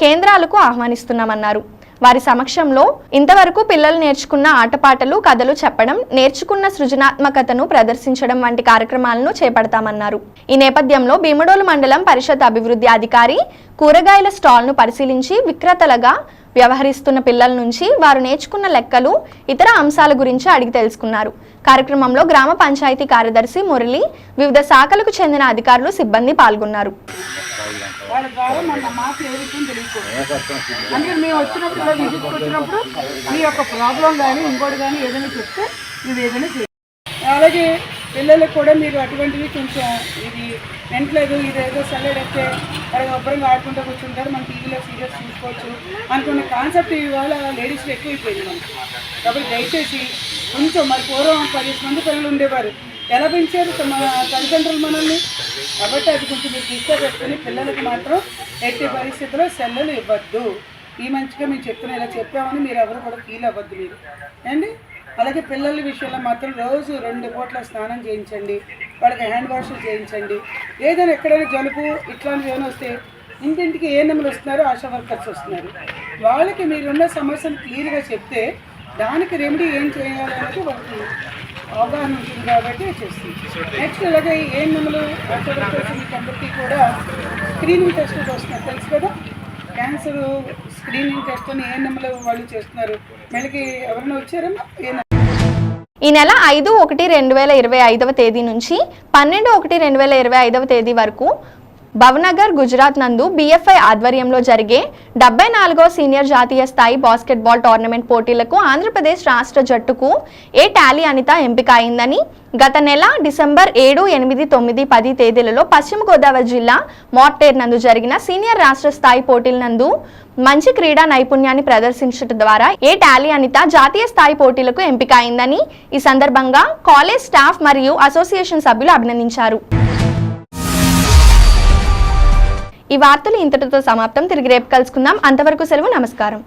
కేంద్రాలకు ఆహ్వానిస్తున్నామన్నారు. వారి సమక్షంలో ఇంతవరకు పిల్లలు నేర్చుకున్న ఆటపాటలు, కథలు చెప్పడం, నేర్చుకున్న సృజనాత్మకతను ప్రదర్శించడం వంటి కార్యక్రమాలను చేపడతామన్నారు. ఈ నేపథ్యంలో భీమడోలు మండలం పరిషత్ అభివృద్ధి అధికారి కూరగాయల స్టాల్ను పరిశీలించి విక్రేతలుగా వ్యవహరిస్తున్న పిల్లల నుంచి వారు నేర్చుకున్న లెక్కలు, ఇతర అంశాల గురించి అడిగి తెలుసుకున్నారు. కార్యక్రమంలో గ్రామ పంచాయతీ కార్యదర్శి మురళి, వివిధ శాఖలకు చెందిన అధికారులు, సిబ్బంది పాల్గొన్నారు. వాళ్ళ ద్వారా మన మాకు ఏ విషయం తెలియకూడదు. అంటే మేము వచ్చినప్పుడు విజిట్కి వచ్చినప్పుడు మీ యొక్క ప్రాబ్లం కానీ ఇంకోటి కానీ ఏదైనా చెప్తే మీరు ఏదైనా చేయాలి. అలాగే పిల్లలకు కూడా మీరు అటువంటివి కొంచెం ఇది వెంటలేదు, ఇదేదో సెల్లెడైతే వాళ్ళకి ఒబ్బరంగా ఆడుకుంటూ కూర్చుంటారు, మన టీవీలో సీరియల్స్ చూసుకోవచ్చు అనుకున్న కాన్సెప్ట్ ఇవాళ లేడీస్లో ఎక్కువైపోయింది మనకి. కాబట్టి దయచేసి కొంచెం మరి పూర్వం 10 మంది పిల్లలు ఉండేవారు, ఎలా పెంచారు మన తల్లిదండ్రులు మనల్ని. కాబట్టి అది కొంచెం మీరు దృష్టిలో పెట్టుకుని పిల్లలకు మాత్రం ఎట్టి పరిస్థితుల్లో సెల్లలు ఇవ్వద్దు. ఈ మంచిగా మేము చెప్తున్నా, ఇలా చెప్పామని మీరు ఎవరు కూడా ఫీల్ అవ్వద్దు మీరు అండి. అలాగే పిల్లల విషయంలో మాత్రం రోజు 2 పూట్ల స్నానం చేయించండి, వాళ్ళకి హ్యాండ్ వాష్లు చేయించండి. ఏదైనా ఎక్కడైనా జలుబు ఇట్లాంటివి ఏమైనా వస్తే ఇంటింటికి ఏఎన్ఎంలు వస్తున్నారు, ఆశా వర్కర్స్ వస్తున్నారు, వాళ్ళకి మీరున్న సమస్యను క్లియర్గా చెప్తే దానికి రెమెడీ ఏం చేయాలనేది వాళ్ళకి అవగాహన ఉంటుంది కాబట్టి చేస్తుంది. నెక్స్ట్ అలాగే ఏఎన్ఎంలు ఆశా వర్కర్స్ మీకు అందరికీ కూడా స్క్రీనింగ్ టెస్టులు వస్తున్నారు తెలుసు కదా. క్యాన్సర్ స్క్రీనింగ్ టెస్ట్ అని ఏఎన్ఎంలు వాళ్ళు చేస్తున్నారు. మళ్ళీ ఎవరైనా వచ్చారమ్మా? ఈ నెల 5/1/2025 తేదీ నుంచి 12/1/2025 తేదీ వరకు భవనగర్ గుజరాత్ నందు BFI ఆధ్వర్యంలో జరిగే 74వ సీనియర్ జాతీయ స్థాయి బాస్కెట్బాల్ టోర్నమెంట్ పోటీలకు ఆంధ్రప్రదేశ్ రాష్ట్ర జట్టుకు ఏ టాలీ అనిత ఎంపిక అయిందని గత నెల డిసెంబర్ 7, 8, 9, 10 తేదీలలో పశ్చిమ గోదావరి జిల్లా మోర్టేర్ నందు జరిగిన సీనియర్ రాష్ట్ర స్థాయి పోటీల నందు మంచి క్రీడా నైపుణ్యాన్ని ప్రదర్శించడం ద్వారా ఏ టాలీ అనిత జాతీయ స్థాయి పోటీలకు ఎంపిక అయిందని ఈ సందర్భంగా కాలేజ్ స్టాఫ్ మరియు అసోసియేషన్ సభ్యులు అభినందించారు. ఈ వార్తలు ఇంతటితో సమాప్తం. తిరిగి రేపు కలుసుకుందాం. అంతవరకు సెలవు. నమస్కారం.